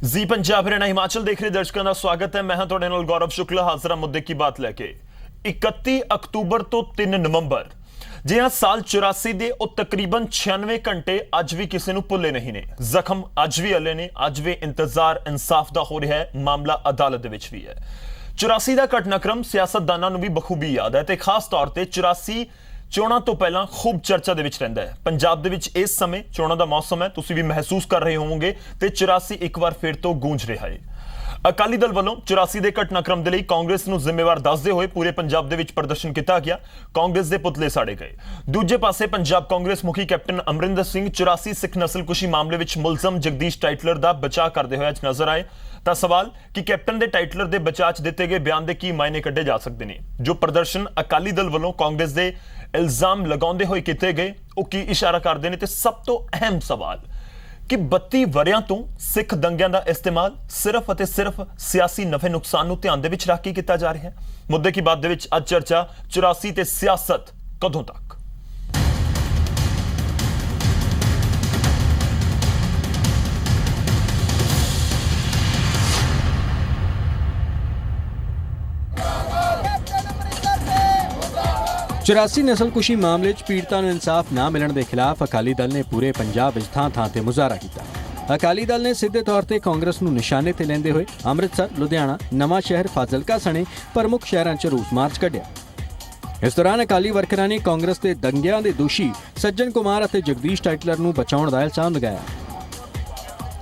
जी पंजाब हरियाणा हिमाचल देख रहे दर्शकों का स्वागत है। मैं तुहाडे नाल गौरव शुक्ला हाजरा मुद्दे की बात लैके 31 अक्तूबर तो 3 नवंबर जी हाँ साल 84 दे ਉਹ तकरीबन 96 घंटे अज भी किसी ਨੂੰ ਭੁੱਲੇ नहीं ने। ਜ਼ਖਮ अज भी हले ने, अज भी इंतजार इंसाफ का हो रहा है, मामला अदालत दे विच भी है। 84 का घटनाक्रम सियासतदानां नूं भी बखूबी याद है ते खास तौर ते 84 ਚੋਣਾਂ ਤੋਂ ਪਹਿਲਾਂ खूब चर्चा ਦੇ ਵਿੱਚ ਰਹਿੰਦਾ ਹੈ। ਪੰਜਾਬ ਦੇ ਵਿੱਚ ਇਸ ਸਮੇਂ ਚੋਣਾਂ ਦਾ ਮੌਸਮ ਹੈ, ਤੁਸੀਂ ਵੀ ਮਹਿਸੂਸ ਕਰ ਰਹੇ ਹੋਵੋਗੇ ਤੇ 84 ਇੱਕ ਵਾਰ ਫਿਰ ਤੋਂ ਗੂੰਜ ਰਿਹਾ ਹੈ। ਅਕਾਲੀ ਦਲ ਵੱਲੋਂ 84 ਦੇ ਘਟਨਾਕ੍ਰਮ ਦੇ ਲਈ ਕਾਂਗਰਸ ਨੂੰ ਜ਼ਿੰਮੇਵਾਰ ਦੱਸਦੇ ਹੋਏ ਪੂਰੇ ਪੰਜਾਬ ਦੇ ਵਿੱਚ ਪ੍ਰਦਰਸ਼ਨ ਕੀਤਾ ਗਿਆ। ਕਾਂਗਰਸ ਦੇ ਪੁਤਲੇ ਸਾੜੇ ਗਏ। ਦੂਜੇ ਪਾਸੇ ਪੰਜਾਬ ਕਾਂਗਰਸ ਮੁਖੀ ਕੈਪਟਨ ਅਮਰਿੰਦਰ ਸਿੰਘ 84 ਸਿੱਖ ਨਸਲਕੁਸ਼ੀ ਮਾਮਲੇ ਵਿੱਚ ਮੁਲਜ਼ਮ ਜਗਦੀਸ਼ ਟਾਈਟਲਰ ਦਾ ਬਚਾਅ ਕਰਦੇ ਹੋਏ ਅੱਜ ਨਜ਼ਰ ਆਏ। ਤਾਂ ਸਵਾਲ ਕਿ ਕੈਪਟਨ ਦੇ ਟਾਈਟਲਰ ਦੇ ਬਚਾਅ 'ਚ ਦਿੱਤੇ ਗਏ ਬਿਆਨ ਦੇ ਕੀ ਮਾਇਨੇ ਕੱਢੇ ਜਾ ਸਕਦੇ ਨੇ। ਜੋ ਪ੍ਰਦਰਸ਼ਨ ਅਕਾਲੀ ਦਲ ਵੱਲੋਂ ਕਾਂਗਰਸ ਦੇ ਇਲਜ਼ਾਮ ਲਗਾਉਂਦੇ ਹੋਏ ਕੀਤੇ ਗਏ ਉਹ ਕੀ ਇਸ਼ਾਰਾ ਕਰਦੇ ਨੇ। ਤੇ ਸਭ ਤੋਂ ਅਹਿਮ ਸਵਾਲ ਕਿ 32 ਵਰਿਆਂ ਤੋਂ ਸਿੱਖ ਦੰਗਿਆਂ ਦਾ ਇਸਤੇਮਾਲ ਸਿਰਫ ਅਤੇ ਸਿਰਫ ਸਿਆਸੀ ਨਫੇ ਨੁਕਸਾਨ ਨੂੰ ਧਿਆਨ ਦੇ ਵਿੱਚ ਰੱਖ ਕੇ ਕੀਤਾ ਜਾ ਰਿਹਾ ਹੈ। ਮੁੱਦੇ ਕੀ ਬਾਤ ਦੇ ਵਿੱਚ ਅੱਜ ਚਰਚਾ 84 ਤੇ ਸਿਆਸਤ ਕਦੋਂ ਤੱਕ। चौरासी नस्लकुशी मामले पीड़ितां नूं इंसाफ ना मिलण के खिलाफ अकाली दल ने पूरे पंजाब विच थां-थां ते मुजाहरा किया। अकाली दल ने सीधे तौर पर कांग्रेस नूं निशाने ते लैंदे होए अमृतसर, लुधियाना, नवां शहर, फाजिलका सने प्रमुख शहरां च रोस मार्च कढिया। इस दौरान अकाली वर्करां ने कांग्रेस के दंगिਆਂ के दोषी सज्जन कुमार और जगदीश टाइटलर नूं बचाउण दा इल्जाम लगाया।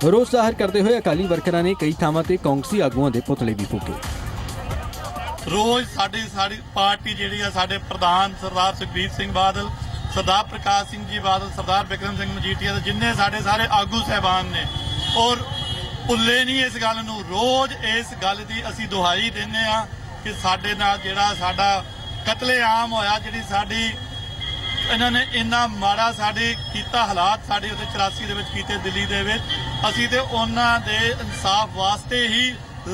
रोस जाहिर करते हुए अकाली वर्करां ने कई थावां ते कांग्रेसी आगूआं दे पुतले भी फूके। रोज़ साड़ी पार्टी जी साडे प्रधान सरदार सुखबीर सिंह बादल, सरदार प्रकाश सिंह जी बादल, सरदार बिक्रम सिंह मजीठिया जिन्ने साडे सारे आगू साहबान ने और भुल्ले नहीं इस गल नूं। रोज़ इस गल की असीं दुहाई देने आ कि साडे नाल जिहड़ा साडा कतलेआम होया, जिहड़ी साडी इन्हां ने इन्ना माड़ा साडे कीता हालात साडे उत्ते 84 दे विच कीते दिल्ली दे विच, असीं ते उन्हां दे इंसाफ वास्ते ही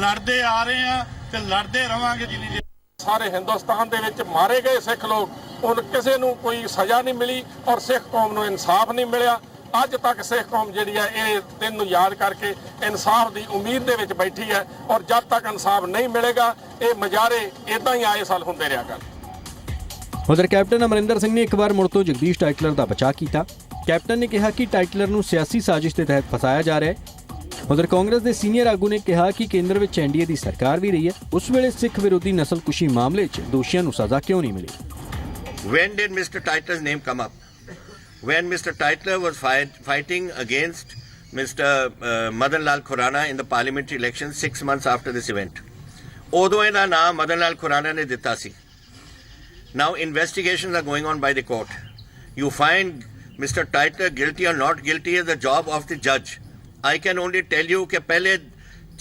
लड़दे आ रहे हैं ਤੇ ਲੜਦੇ ਰਵਾਂਗੇ। ਜਿੰਨੀ ਸਾਰੇ ਹਿੰਦੁਸਤਾਨ ਦੇ ਵਿੱਚ ਮਾਰੇ ਗਏ ਸਿੱਖ ਲੋਕ, ਹੁਣ ਕਿਸੇ ਨੂੰ ਕੋਈ ਸਜ਼ਾ ਨਹੀਂ ਮਿਲੀ ਔਰ ਸਿੱਖ ਕੌਮ ਨੂੰ ਇਨਸਾਫ ਨਹੀਂ ਮਿਲਿਆ। ਅੱਜ ਤੱਕ ਸਿੱਖ ਕੌਮ ਜਿਹੜੀ ਹੈ ਇਹ ਦਿਨ ਨੂੰ ਯਾਦ ਕਰਕੇ ਇਨਸਾਫ ਦੀ ਉਮੀਦ ਦੇ ਵਿੱਚ ਬੈਠੀ ਹੈ ਔਰ ਜਦ ਤੱਕ ਇਨਸਾਫ ਨਹੀਂ ਮਿਲੇਗਾ ਇਹ ਮੁਜ਼ਾਹਰੇ ਇਦਾਂ ਹੀ ਆਏ ਸਾਲ ਹੁੰਦੇ ਰਿਹਾ ਕਰ। उधर कैप्टन अमरिंदर सिंह ने एक बार मुड़ तो जगदीश टाइटलर का बचाव किया। कैप्टन ने कहा कि टाइटलर नूं सियासी साजिश के तहत फसाया जा रहा है। उधर कांग्रेस के सीनियर आगू ने कहा कि केंद्र में एनडीए की सरकार भी रही है, उस वेले सिख विरोधी नस्लकुशी मामले च दोषियों को सजा क्यों नहीं मिली। When did Mr. Tytler's name come up? When Mr. Tytler was fighting against Mr. Madan Lal Khurana in the parliamentary election 6 months after this event. ਉਦੋਂ ਇਹਦਾ ਨਾਮ ਮਦਨ ਲਾਲ ਖੁਰਾਨਾ ਨੇ ਦਿੱਤਾ ਸੀ। Now investigations are going on by the court. You find Mr. Tytler guilty or not guilty is the job of the judge. I can only tell you कि पहले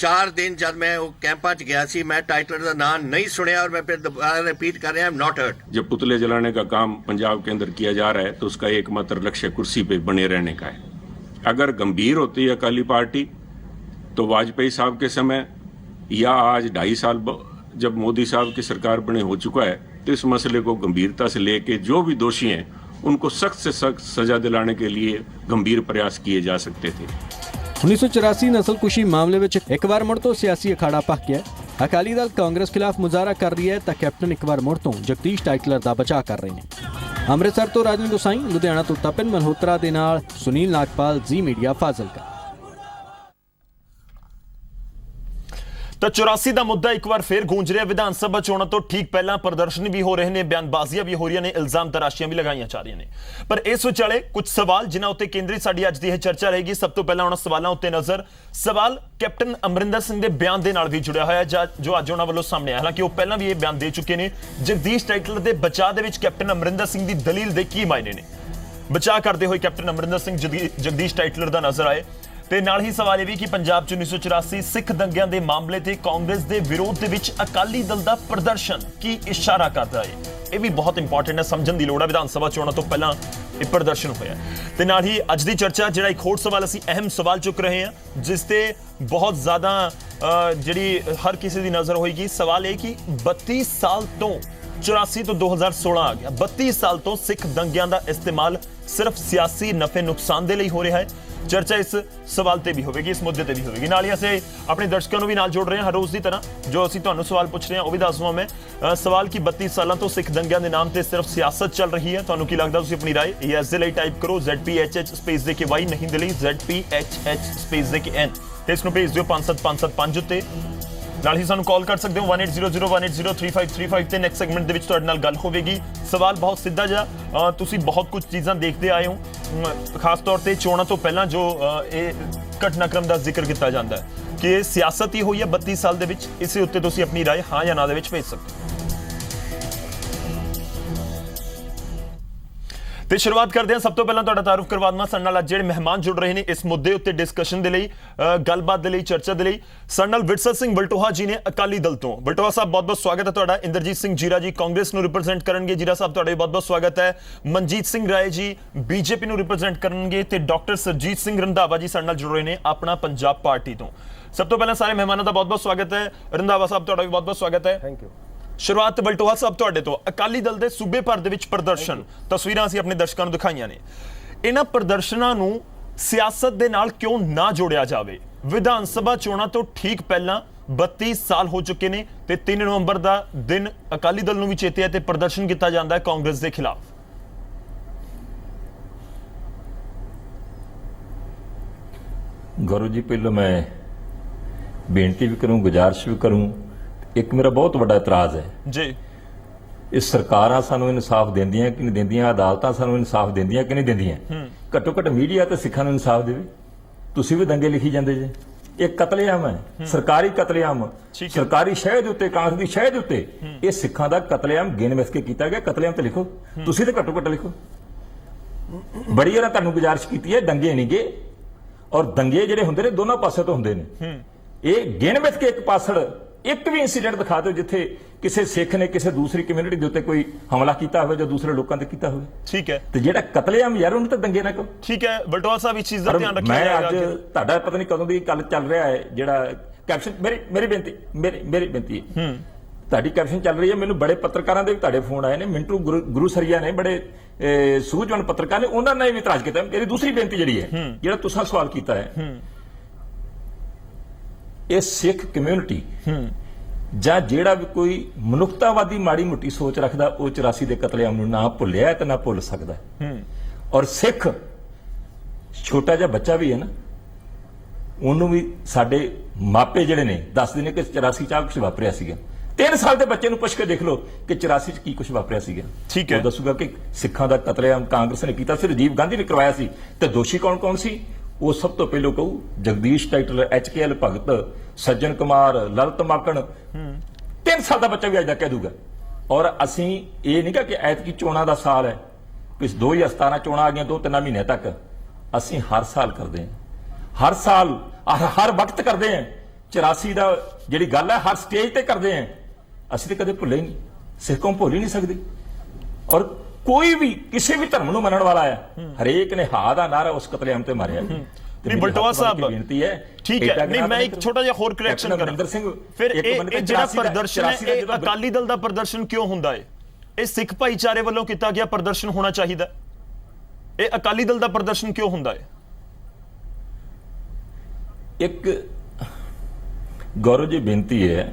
4 दिन जब मैं वो कैंपा च गया सी, मैं टाइटलर का नाम नहीं सुनिया और मैं फिर दोबारा रिपीट कर रहा हूं, नॉट हर्ड। जब पुतले जलाने का काम पंजाब के अंदर किया जा रहा है तो उसका एकमात्र लक्ष्य कुर्सी पे बने रहने का है। अगर गंभीर होती है अकाली पार्टी तो वाजपेयी साहब के समय या आज 2.5 साल जब मोदी साहब की सरकार बने हो चुका है तो इस मसले को गंभीरता से लेके जो भी दोषी हैं उनको सख्त से सख्त सजा दिलाने के लिए गंभीर प्रयास किए जा सकते थे। 1984 नस्लकुशी मामले में एक बार मुड़ तो सियासी अखाड़ा पक गया। अकाली दल कांग्रेस खिलाफ मुजाहरा कर रही है तो कैप्टन एक बार मुड़ तो जगदीश टाइटलर का बचाव कर रहे हैं। अमृतसर तो राजन गोसाई, लुधियाना तो तपिन मल्होत्रा दे नाल सुनील नागपाल, जी मीडिया, फाजिलका। तो 84 का मुद्दा एक बार फिर गूंज रहा। विधान सभा चोणों तो ठीक पहला प्रदर्शन भी हो रहे हैं, बयानबाजियां भी हो रही ने, इल्जाम तराशियां भी लगाई जा रही हैं। पर इस विचाले कुछ सवाल जिन्होंने उत्ते केंद्रित साडी अज दी चर्चा रहेगी। सब तो पहला उन्होंने सवालों उत्ते नजर सवाल कैप्टन अमरिंदर सिंह के बयान के नाल भी जुड़िया होया जो अज उन्होंने वालों सामने आया। हालांकि वो पहला भी ये बयान दे चुके हैं। जगदीश टाइटलर के बचाव के कैप्टन अमरिंदर सिंह की दलील के की मायने ने, बचाव करते हुए कैप्टन अमरिंदर सिंह जगदीश टाइटलर का नजर आए। ਤੇ ਨਾਲ ਹੀ ਸਵਾਲ ਇਹ ਵੀ ਕਿ ਪੰਜਾਬ 'ਚ 1984 ਸਿੱਖ ਦੰਗਿਆਂ ਦੇ ਮਾਮਲੇ ਤੇ ਕਾਂਗਰਸ ਦੇ ਵਿਰੋਧ ਦੇ ਵਿੱਚ ਅਕਾਲੀ ਦਲ ਦਾ ਪ੍ਰਦਰਸ਼ਨ ਕੀ ਇਸ਼ਾਰਾ ਕਰਦਾ ਹੈ। ਇਹ ਵੀ ਬਹੁਤ ਇੰਪੋਰਟੈਂਟ ਹੈ, ਸਮਝਣ ਦੀ ਲੋੜ ਹੈ। ਵਿਧਾਨ ਸਭਾ ਚੋਣਾਂ ਤੋਂ ਪਹਿਲਾਂ ਇਹ ਪ੍ਰਦਰਸ਼ਨ ਹੋਇਆ ਤੇ ਨਾਲ ਹੀ ਅੱਜ ਦੀ ਚਰਚਾ ਜਿਹੜਾ ਇੱਕ ਹੋਰ ਸਵਾਲ ਅਸੀਂ ਅਹਿਮ ਸਵਾਲ ਚੁੱਕ ਰਹੇ ਹਾਂ ਜਿਸ ਤੇ ਬਹੁਤ ਜ਼ਿਆਦਾ ਜਿਹੜੀ ਹਰ ਕਿਸੇ ਦੀ ਨਜ਼ਰ ਹੋਏਗੀ। ਸਵਾਲ ਇਹ ਕਿ 32 ਸਾਲ ਤੋਂ 84 ਤੋਂ 2016 ਆ ਗਿਆ, 32 ਸਾਲ ਤੋਂ ਸਿੱਖ ਦੰਗਿਆਂ ਦਾ ਇਸਤੇਮਾਲ ਸਿਰਫ ਸਿਆਸੀ ਨਫੇ ਨੁਕਸਾਨ ਦੇ ਲਈ ਹੋ ਰਿਹਾ ਹੈ। ਚਰਚਾ ਇਸ ਸਵਾਲ ਤੇ ਵੀ ਹੋਵੇਗੀ, ਇਸ ਮੁੱਦੇ ਤੇ ਵੀ ਹੋਵੇਗੀ। ਨਾਲ ਹੀ ਅਸੀਂ ਆਪਣੇ ਦਰਸ਼ਕਾਂ ਨੂੰ ਵੀ ਨਾਲ ਜੋੜ ਰਹੇ ਹਾਂ ਹਰ ਰੋਜ਼ ਦੀ ਤਰ੍ਹਾਂ। ਜੋ ਅਸੀਂ ਤੁਹਾਨੂੰ ਸਵਾਲ ਪੁੱਛ ਰਹੇ ਹਾਂ ਉਹ ਵੀ ਦੱਸ ਦਵਾਂ ਮੈਂ। ਸਵਾਲ ਕਿ 32 ਸਾਲਾਂ ਤੋਂ ਸਿੱਖ ਦੰਗਿਆਂ ਦੇ ਨਾਮ ਤੇ ਸਿਰਫ ਸਿਆਸਤ ਚੱਲ ਰਹੀ ਹੈ, ਤੁਹਾਨੂੰ ਕੀ ਲੱਗਦਾ? ਤੁਸੀਂ ਆਪਣੀ ਰਾਏ ਯੈਸ ਦੇ ਲਈ ਟਾਈਪ ਕਰੋ ZPHH ਸਪੇਸ ਦੇ ਕੇ Y, ਨਹੀਂ ਦੇ ਲਈ ZPHH ਸਪੇਸ ਦੇ ਕੇ N, ਤੇ ਇਸ ਨੂੰ ਭੇਜ ਦਿਓ 57575 ਉੱਤੇ। ਨਾਲ ਹੀ ਸਾਨੂੰ ਕਾਲ ਕਰ ਸਕਦੇ ਹੋ 1800180353 ਤੇ ਨੈਕਸਟ ਸੈਗਮੈਂਟ ਦੇ ਵਿੱਚ ਤੁਹਾਡੇ ਨਾਲ ਗੱਲ ਹੋਵੇਗੀ। ਸਵਾਲ ਬਹੁਤ ਸਿੱਧਾ ਜਿਹਾ, ਤੁਸੀਂ ਬਹੁਤ ਕੁਝ ਚੀਜ਼ਾਂ ਦੇਖਦੇ ਆਏ ਹੋ, ਖਾਸ ਤੌਰ ਤੇ ਚੋਣਾਂ ਤੋਂ ਪਹਿਲਾਂ ਜੋ ਇਹ ਘਟਨਾਕ੍ਰਮ ਦਾ ਜ਼ਿਕਰ ਕੀਤਾ ਜਾਂਦਾ ਹੈ ਕਿ ਇਹ ਸਿਆਸਤ ਹੀ ਹੋਈ ਹੈ 32 ਸਾਲ ਦੇ ਵਿੱਚ, ਇਸੇ ਉੱਤੇ ਤੁਸੀਂ ਆਪਣੀ ਰਾਏ ਹਾਂ ਜਾਂ ਨਾ ਦੇ ਵਿੱਚ ਭੇਜ ਸਕਦੇ ਹੋ। ਤੇ ਸ਼ੁਰੂਆਤ ਕਰਦੇ ਹਾਂ। ਸਭ ਤੋਂ ਪਹਿਲਾਂ ਤੁਹਾਡਾ ਤਾਰੁਫ ਕਰਵਾ ਦਵਾਂ ਸਾਡੇ ਨਾਲ ਅੱਜ ਜਿਹੜੇ ਮਹਿਮਾਨ ਜੁੜ ਰਹੇ ਨੇ ਇਸ ਮੁੱਦੇ ਉੱਤੇ ਡਿਸਕਸ਼ਨ ਦੇ ਲਈ, ਗੱਲਬਾਤ ਦੇ ਲਈ, ਚਰਚਾ ਦੇ ਲਈ। ਸਾਡੇ ਨਾਲ ਵਿਰਸਾ ਸਿੰਘ ਵਲਟੋਹਾ ਜੀ ਨੇ ਅਕਾਲੀ ਦਲ ਤੋਂ। ਵਲਟੋਹਾ ਸਾਹਿਬ ਬਹੁਤ ਬਹੁਤ ਸਵਾਗਤ ਹੈ ਤੁਹਾਡਾ। ਇੰਦਰਜੀਤ ਸਿੰਘ ਜੀਰਾ ਜੀ ਕਾਂਗਰਸ ਨੂੰ ਰਿਪਰੈਜ਼ੈਂਟ ਕਰਨਗੇ, ਜੀਰਾ ਸਾਹਿਬ ਤੁਹਾਡਾ ਵੀ ਬਹੁਤ ਬਹੁਤ ਸਵਾਗਤ ਹੈ। ਮਨਜੀਤ ਸਿੰਘ ਰਾਏ ਜੀ ਬੀਜੇਪੀ ਨੂੰ ਰਿਪਰੈਜ਼ੈਂਟ ਕਰਨਗੇ ਤੇ ਡਾਕਟਰ ਸਰਜੀਤ ਸਿੰਘ ਰੰਧਾਵਾ ਜੀ ਸਾਡੇ ਨਾਲ ਜੁੜ ਰਹੇ ਨੇ ਆਪਣਾ ਪੰਜਾਬ ਪਾਰਟੀ ਤੋਂ। ਸਭ ਤੋਂ ਪਹਿਲਾਂ ਸਾਰੇ ਮਹਿਮਾਨਾਂ ਦਾ ਬਹੁਤ ਬਹੁਤ ਸਵਾਗਤ ਹੈ। ਰੰਧਾਵਾ ਸਾਹਿਬ ਤੁਹਾਡਾ ਵੀ ਬਹੁਤ ਬਹੁਤ ਸਵਾਗਤ ਹੈ। Thank you. ਸ਼ੁਰੂਆਤ ਵਲਟੋਹਾ ਸਾਹਿਬ ਤੁਹਾਡੇ ਤੋਂ। ਅਕਾਲੀ ਦਲ ਦੇ ਸੂਬੇ ਭਰ ਦੇ ਵਿੱਚ ਪ੍ਰਦਰਸ਼ਨ, ਤਸਵੀਰਾਂ ਅਸੀਂ ਆਪਣੇ ਦਰਸ਼ਕਾਂ ਨੂੰ ਦਿਖਾਈਆਂ ਨੇ। ਇਹਨਾਂ ਪ੍ਰਦਰਸ਼ਨਾਂ ਨੂੰ ਸਿਆਸਤ ਦੇ ਨਾਲ ਕਿਉਂ ਨਾ ਜੋੜਿਆ ਜਾਵੇ? ਵਿਧਾਨ ਸਭਾ ਚੋਣਾਂ ਤੋਂ ਠੀਕ ਪਹਿਲਾਂ 32 ਸਾਲ ਹੋ ਚੁੱਕੇ ਨੇ ਤੇ 3 ਨਵੰਬਰ ਦਾ ਦਿਨ ਅਕਾਲੀ ਦਲ ਨੂੰ ਵੀ ਚੇਤੇ ਹੈ ਤੇ ਪ੍ਰਦਰਸ਼ਨ ਕੀਤਾ ਜਾਂਦਾ ਹੈ ਕਾਂਗਰਸ ਦੇ ਖਿਲਾਫ। ਗੌਰਵ ਜੀ, ਪਹਿਲਾਂ ਮੈਂ ਬੇਨਤੀ ਵੀ ਕਰੂੰ, ਗੁਜ਼ਾਰਿਸ਼ ਵੀ ਕਰੂੰ। ਇੱਕ ਮੇਰਾ ਬਹੁਤ ਵੱਡਾ ਇਤਰਾਜ਼ ਹੈ ਜੀ, ਇਹ ਸਰਕਾਰਾਂ ਸਾਨੂੰ ਇਨਸਾਫ ਦਿੰਦੀਆਂ ਕਿ ਨਹੀਂ ਦਿੰਦੀਆਂ, ਅਦਾਲਤਾਂ ਸਾਨੂੰ ਇਨਸਾਫ ਦਿੰਦੀਆਂ ਕਿ ਨਹੀਂ ਦਿੰਦੀਆਂ। ਘੱਟੋ ਘੱਟ ਮੀਡੀਆ ਤੇ ਸਿੱਖਾਂ ਨੂੰ ਇਨਸਾਫ ਦੇਵੇ। ਤੁਸੀਂ ਵੀ ਦੰਗੇ ਲਿਖੀ ਜਾਂਦੇ ਜੇ। ਇਹ ਕਤਲੇਆਮ ਹੈ, ਸਰਕਾਰੀ ਕਤਲੇਆਮ, ਸਰਕਾਰੀ ਸ਼ਹਿਰ ਦੇ ਉੱਤੇ, ਕਾਂਗਰਸ ਦੀ ਸ਼ਹਿਰ ਦੇ ਉੱਤੇ ਇਹ ਸਿੱਖਾਂ ਦਾ ਕਤਲੇਆਮ ਗਿਣ ਮਿਥ ਕੇ ਕੀਤਾ ਗਿਆ। ਕਤਲੇਆਮ ਤੇ ਲਿਖੋ, ਤੁਸੀਂ ਤੇ ਘੱਟੋ ਘੱਟ ਲਿਖੋ। ਬੜੀ ਵਾਰ ਤੁਹਾਨੂੰ ਗੁਜ਼ਾਰਿਸ਼ ਕੀਤੀ ਹੈ, ਦੰਗੇ ਨਹੀਂ ਗੇ, ਔਰ ਦੰਗੇ ਜਿਹੜੇ ਹੁੰਦੇ ਨੇ ਦੋਨੋਂ ਪਾਸੇ ਤੋਂ ਹੁੰਦੇ ਨੇ। ਇਹ ਗਿਣ ਮਿਥ ਕੇ ਇੱਕ ਪਾਸੜ ਇੱਕ ਵੀ ਇਨਸੀਡੈਂਟ ਦਿਖਾ ਦਿਓ ਜਿੱਥੇ ਕਿਸੇ ਸਿੱਖ ਨੇ ਕਿਸੇ ਦੂਸਰੀ ਕਮਿਊਨਿਟੀ ਦੇ ਉੱਤੇ ਕੋਈ ਹਮਲਾ ਕੀਤਾ ਹੋਵੇ ਜਾਂ ਦੂਸਰੇ ਲੋਕਾਂ ਤੇ ਕੀਤਾ ਹੋਵੇ। ਠੀਕ ਹੈ। ਤੇ ਜਿਹੜਾ ਕਤਲੇਆਮ ਯਾਰ ਉਹਨੂੰ ਤਾਂ ਦੰਗੇ ਨਾ ਕਹੋ। ਠੀਕ ਹੈ ਵਲਟੋਹਾ ਸਾਹਿਬ, ਇਸ ਚੀਜ਼ ਦਾ ਧਿਆਨ ਰੱਖਿਆ ਜਾਏਗਾ। ਮੈਂ ਅੱਜ ਤੁਹਾਡਾ ਪਤਾ ਨਹੀਂ ਕਦੋਂ ਦੀ ਗੱਲ ਚੱਲ ਰਿਹਾ ਹੈ, ਜਿਹੜਾ ਕੈਪਸ਼ਨ ਮੇਰੀ ਬੇਨਤੀ ਹੈ, ਤੁਹਾਡੀ ਕੈਪਸ਼ਨ ਚੱਲ ਰਹੀ ਹੈ। ਮੈਨੂੰ ਬੜੇ ਪੱਤਰਕਾਰਾਂ ਦੇ ਵੀ ਤੁਹਾਡੇ ਫੋਨ ਆਏ ਨੇ, ਮਿੰਟੂ ਗੁਰੂ ਸਰੀਆ ਨੇ, ਬੜੇ ਸੂਝਵਾਨ ਪੱਤਰਕਾਰ ਨੇ, ਉਹਨਾਂ ਨੇ ਵੀ ਇਤਰਾਜ਼ ਕੀਤਾ। ਮੇਰੀ ਦੂਸਰੀ ਬੇਨਤੀ ਜਿਹੜੀ ਹੈ, ਜਿਹੜਾ ਤੁਸੀਂ ਸਵਾਲ ਕੀਤਾ ਹੈ, ਇਹ ਸਿੱਖ ਕਮਿਊਨਿਟੀ ਜਾਂ ਜਿਹੜਾ ਵੀ ਕੋਈ ਮਨੁੱਖਤਾਵਾਦੀ ਮਾੜੀ ਮੋਟੀ ਸੋਚ ਰੱਖਦਾ, ਉਹ 84 ਦੇ ਕਤਲੇਆਮ ਨੂੰ ਨਾ ਭੁੱਲਿਆ ਤੇ ਨਾ ਭੁੱਲ ਸਕਦਾ। ਔਰ ਸਿੱਖ ਛੋਟਾ ਜਿਹਾ ਬੱਚਾ ਵੀ ਹੈ ਨਾ, ਉਹਨੂੰ ਵੀ ਸਾਡੇ ਮਾਪੇ ਜਿਹੜੇ ਨੇ ਦੱਸਦੇ ਨੇ ਕਿ 84 ਚ ਕੁਝ ਵਾਪਰਿਆ ਸੀਗਾ। 3 ਸਾਲ ਦੇ ਬੱਚੇ ਨੂੰ ਪੁੱਛ ਕੇ ਦੇਖ ਲਓ ਕਿ 84 ਚ ਕੀ ਕੁਝ ਵਾਪਰਿਆ ਸੀਗਾ। ਠੀਕ ਹੈ। ਉਹ ਦੱਸੂਗਾ ਕਿ ਸਿੱਖਾਂ ਦਾ ਕਤਲੇਆਮ ਕਾਂਗਰਸ ਨੇ ਕੀਤਾ ਸੀ, ਰਾਜੀਵ ਗਾਂਧੀ ਨੇ ਕਰਵਾਇਆ ਸੀ। ਤੇ ਦੋਸ਼ੀ ਕੌਣ ਕੌਣ ਸੀ? ਉਹ ਸਭ ਤੋਂ ਪਹਿਲਾਂ ਕਹੂ ਜਗਦੀਸ਼ ਟਾਈਟਲਰ, HKL ਭਗਤ, ਸੱਜਣ ਕੁਮਾਰ, ਲਲਿਤ ਮਾਕਣ। 3 ਸਾਲ ਦਾ ਬੱਚਾ ਵੀ ਅੱਜ ਦਾ ਕਹਿ ਦੂਗਾ। ਔਰ ਅਸੀਂ ਇਹ ਨਹੀਂ ਕਿ ਐਤਕੀ ਚੋਣਾਂ ਦਾ ਸਾਲ ਹੈ, ਕਿ 2017 ਚੋਣਾਂ ਆ ਗਈਆਂ 2-3 ਮਹੀਨੇ ਤੱਕ। ਅਸੀਂ ਹਰ ਸਾਲ ਕਰਦੇ ਹਾਂ, ਹਰ ਸਾਲ ਹਰ ਵਕਤ ਕਰਦੇ ਹਾਂ। 84 ਦਾ ਜਿਹੜੀ ਗੱਲ ਹੈ ਹਰ ਸਟੇਜ ਤੇ ਕਰਦੇ ਹਾਂ। ਅਸੀਂ ਤੇ ਕਦੇ ਭੁੱਲੇ ਹੀ ਨਹੀਂ, ਸਿੱਖ ਕੌਮ ਭੁੱਲ ਹੀ ਨਹੀਂ ਸਕਦੀ। ਔਰ ਕੋਈ ਵੀ ਕਿਸੇ ਵੀ ਧਰਮ ਨੂੰ ਮੰਨਣ ਵਾਲਾ ਹੈ, ਹਰੇਕ ਨੇ ਹਾ ਦਾ ਨਾਰਾ ਉਸ ਕਤਲੇਆਮ ਤੇ ਮਾਰਿਆ। ਨਹੀਂ ਵਲਟੋਹਾ ਸਾਹਿਬ, ਬੇਨਤੀ ਹੈ, ਠੀਕ ਹੈ। ਨਹੀਂ ਮੈਂ ਇੱਕ ਛੋਟਾ ਜਿਹਾ ਹੋਰ ਕਰੈਕਸ਼ਨ ਕਰਾਂ। ਫਿਰ ਇਹ ਜਿਹੜਾ ਪ੍ਰਦਰਸ਼ਨ ਹੈ, ਇਹ ਅਕਾਲੀ ਦਲ ਦਾ ਪ੍ਰਦਰਸ਼ਨ ਕਿਉਂ ਹੁੰਦਾ ਹੈ? ਇਹ ਸਿੱਖ ਭਾਈਚਾਰੇ ਵੱਲੋਂ ਕੀਤਾ ਗਿਆ ਪ੍ਰਦਰਸ਼ਨ ਹੋਣਾ ਚਾਹੀਦਾ। ਇਹ ਅਕਾਲੀ ਦਲ ਦਾ ਪ੍ਰਦਰਸ਼ਨ ਕਿਉਂ ਹੁੰਦਾ ਹੈ? ਇੱਕ ਗੌਰਵ ਜੀ ਬੇਨਤੀ ਹੈ,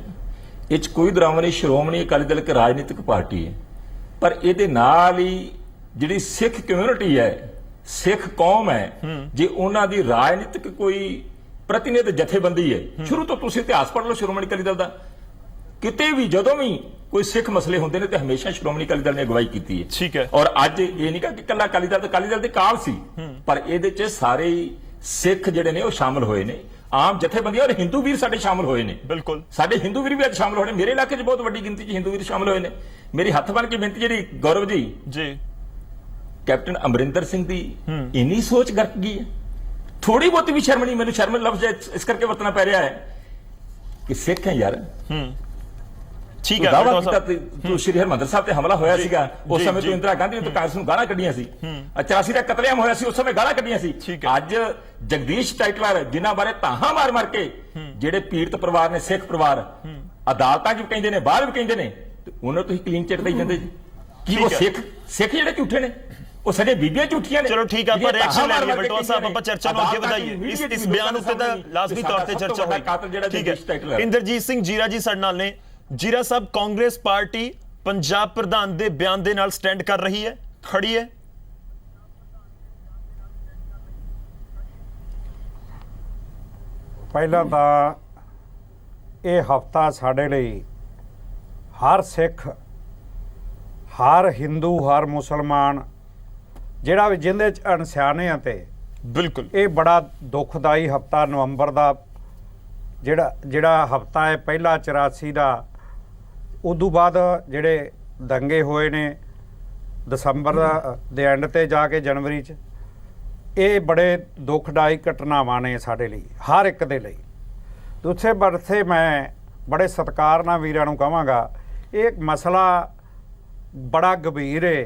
ਇਹ 'ਚ ਕੋਈ ਦਰਾਮਦ ਨਹੀਂ। ਸ਼੍ਰੋਮਣੀ ਅਕਾਲੀ ਦਲ ਇੱਕ ਰਾਜਨੀਤਿਕ ਪਾਰਟੀ ਹੈ, ਪਰ ਇਹਦੇ ਨਾਲ ਹੀ ਜਿਹੜੀ ਸਿੱਖ ਕਮਿਊਨਿਟੀ ਹੈ, ਸਿੱਖ ਕੌਮ ਹੈ, ਜੇ ਉਹਨਾਂ ਦੀ ਰਾਜਨੀਤਿਕ ਕੋਈ ਪ੍ਰਤੀਨਿਧ ਜਥੇਬੰਦੀ ਹੈ। ਸ਼ੁਰੂ ਤੋਂ ਤੁਸੀਂ ਇਤਿਹਾਸ ਪੜ੍ਹ ਲਓ ਸ਼੍ਰੋਮਣੀ ਅਕਾਲੀ ਦਲ ਦਾ, ਕਿਤੇ ਵੀ ਜਦੋਂ ਵੀ ਕੋਈ ਸਿੱਖ ਮਸਲੇ ਹੁੰਦੇ ਨੇ ਤੇ ਹਮੇਸ਼ਾ ਸ਼੍ਰੋਮਣੀ ਅਕਾਲੀ ਦਲ ਨੇ ਅਗਵਾਈ ਕੀਤੀ ਹੈ। ਠੀਕ ਹੈ। ਔਰ ਅੱਜ ਇਹ ਨਹੀਂ ਕਿ ਇਕੱਲਾ ਅਕਾਲੀ ਦਲ ਦੇ ਕਾਲ ਸੀ, ਪਰ ਇਹਦੇ 'ਚ ਸਾਰੇ ਸਿੱਖ ਜਿਹੜੇ ਨੇ ਉਹ ਸ਼ਾਮਲ ਹੋਏ ਨੇ, ਆਮ ਜਥੇਬੰਦੀਆਂ ਔਰ ਹਿੰਦੂ ਵੀਰ ਸਾਡੇ ਸ਼ਾਮਲ ਹੋਏ ਨੇ। ਬਿਲਕੁਲ, ਸਾਡੇ ਹਿੰਦੂ ਵੀਰ ਵੀ ਅੱਜ ਸ਼ਾਮਲ ਹੋਏ ਨੇ। ਮੇਰੇ ਇਲਾਕੇ 'ਚ ਬਹੁਤ ਵੱਡੀ ਗਿਣਤੀ 'ਚ ਹਿੰਦੂ ਵੀਰ ਸ਼ਾਮਲ ਹੋਏ ਨੇ। ਮੇਰੀ ਹੱਥ ਬੰਨ੍ਹ ਕੇ ਬੇਨਤੀ ਜਿਹੜੀ ਗੌਰਵ ਜੀ, ਕੈਪਟਨ ਅਮਰਿੰਦਰ ਸਿੰਘ ਦੀ ਇੰਨੀ ਸੋਚ ਗਰਕ ਗਈ ਹੈ, ਥੋੜੀ ਬਹੁਤੀ ਵੀ ਸ਼ਰਮ ਨਹੀਂ। ਮੈਨੂੰ ਸ਼ਰਮ ਲਫ਼ਜ਼ ਇਸ ਕਰਕੇ ਵਰਤਣਾ ਪੈ ਰਿਹਾ ਹੈ ਕਿ ਸਿੱਖ ਹੈ ਯਾਰ। ਠੀਕ ਹੈ। ਦਾਅਵਾ ਕੀਤਾ ਤੂੰ ਸ਼੍ਰੀ ਹਰਿਮੰਦਰ ਸਾਹਿਬ ਤੇ ਹਮਲਾ ਹੋਇਆ ਸੀਗਾ, ਉਸ ਸਮੇਂ ਤੋਂ ਇੰਦਰਾ ਗਾਂਧੀ ਨੇ ਤਾਂ ਕਾਂਗਰਸ ਨੂੰ ਗਾਲਾਂ ਕੱਢੀਆਂ ਸੀ। 84 ਦਾ ਕਤਲੇਆਮ ਹੋਇਆ ਸੀ, ਉਸ ਸਮੇਂ ਗਾਲਾਂ ਕੱਢੀਆਂ ਸੀ। ਅੱਜ ਜਗਦੀਸ਼ ਟਾਈਟਲਰ, ਜਿਨ੍ਹਾਂ ਬਾਰੇ ਤਾਹਾਂ ਮਾਰ ਕੇ ਜਿਹੜੇ ਪੀੜਤ ਪਰਿਵਾਰ ਨੇ, ਸਿੱਖ ਪਰਿਵਾਰ, ਅਦਾਲਤਾਂ 'ਚ ਵੀ ਕਹਿੰਦੇ ਨੇ, ਬਾਹਰ ਵੀ ਕਹਿੰਦੇ ਨੇ, ਤੇ ਉਹਨਾਂ ਨੂੰ ਤੁਸੀਂ ਕਲੀਨ ਚਿੱਟ ਦੇਈ ਜਾਂਦੇ ਜੀ। ਕੀ ਉਹ ਸਿੱਖ ਜਿਹੜੇ ਝੂਠੇ ਨੇ? ਉਹ ਸਾਡੇ ਬੀਬੀਆਂ ਝੂਠੀਆਂ ਨੇ। ਚਲੋ ਠੀਕ ਆ, ਆਪਾਂ ਰਿਐਕਸ਼ਨ ਲੈ ਲਈਏ ਬਲਟੋਆ ਸਾਹਿਬ, ਆਪਾਂ ਚਰਚਾ ਨੂੰ ਅੱਗੇ ਵਧਾਈਏ। ਇਸ ਬਿਆਨ ਉੱਤੇ ਤਾਂ ਲਾਜ਼ਮੀ ਤੌਰ ਤੇ ਚਰਚਾ ਹੋਈ। ਠੀਕ ਹੈ, ਇੰਦਰਜੀਤ ਸਿੰਘ ਜੀਰਾ ਜੀ ਸਾਡੇ ਨਾਲ ਨੇ। ਜੀਰਾ ਸਾਹਿਬ, ਕਾਂਗਰਸ ਪਾਰਟੀ ਪੰਜਾਬ ਪ੍ਰਧਾਨ ਦੇ ਬਿਆਨ ਦੇ ਨਾਲ ਸਟੈਂਡ ਕਰ ਰਹੀ ਹੈ, ਖੜੀ ਹੈ? ਪਹਿਲਾਂ ਤਾਂ ਇਹ ਹਫਤਾ ਸਾਡੇ ਲਈ ਹਰ ਸਿੱਖ, ਹਰ ਹਿੰਦੂ, ਹਰ ਮੁਸਲਮਾਨ ਜਿਹੜਾ ਵੀ ਜਿਹਦੇ ਚ ਅਣਸਿਆਣਿਆਂ ਤੇ ਬਿਲਕੁਲ ਇਹ ਬੜਾ ਦੁਖਦਾਈ ਹਫਤਾ ਨਵੰਬਰ ਦਾ ਜਿਹੜਾ ਹਫਤਾ ਹੈ ਪਹਿਲਾ 84 ਦਾ, ਉਦੋਂ ਬਾਅਦ ਜਿਹੜੇ ਦੰਗੇ ਹੋਏ ਨੇ ਦਸੰਬਰ ਦੇ ਐਂਡ ਤੇ ਜਾ ਕੇ ਜਨਵਰੀ 'ਚ, ਇਹ ਬੜੇ ਦੁਖਦਾਈ ਘਟਨਾਵਾਂ ਨੇ ਸਾਡੇ ਲਈ, ਹਰ ਇੱਕ ਦੇ ਲਈ। ਦੂਸਰੇ ਪਾਸੇ ਮੈਂ ਬੜੇ ਸਤਿਕਾਰ ਨਾਲ ਵੀਰਾਂ ਨੂੰ ਕਹਾਂਗਾ, ਇਹ ਮਸਲਾ ਬੜਾ ਗੰਭੀਰ ਹੈ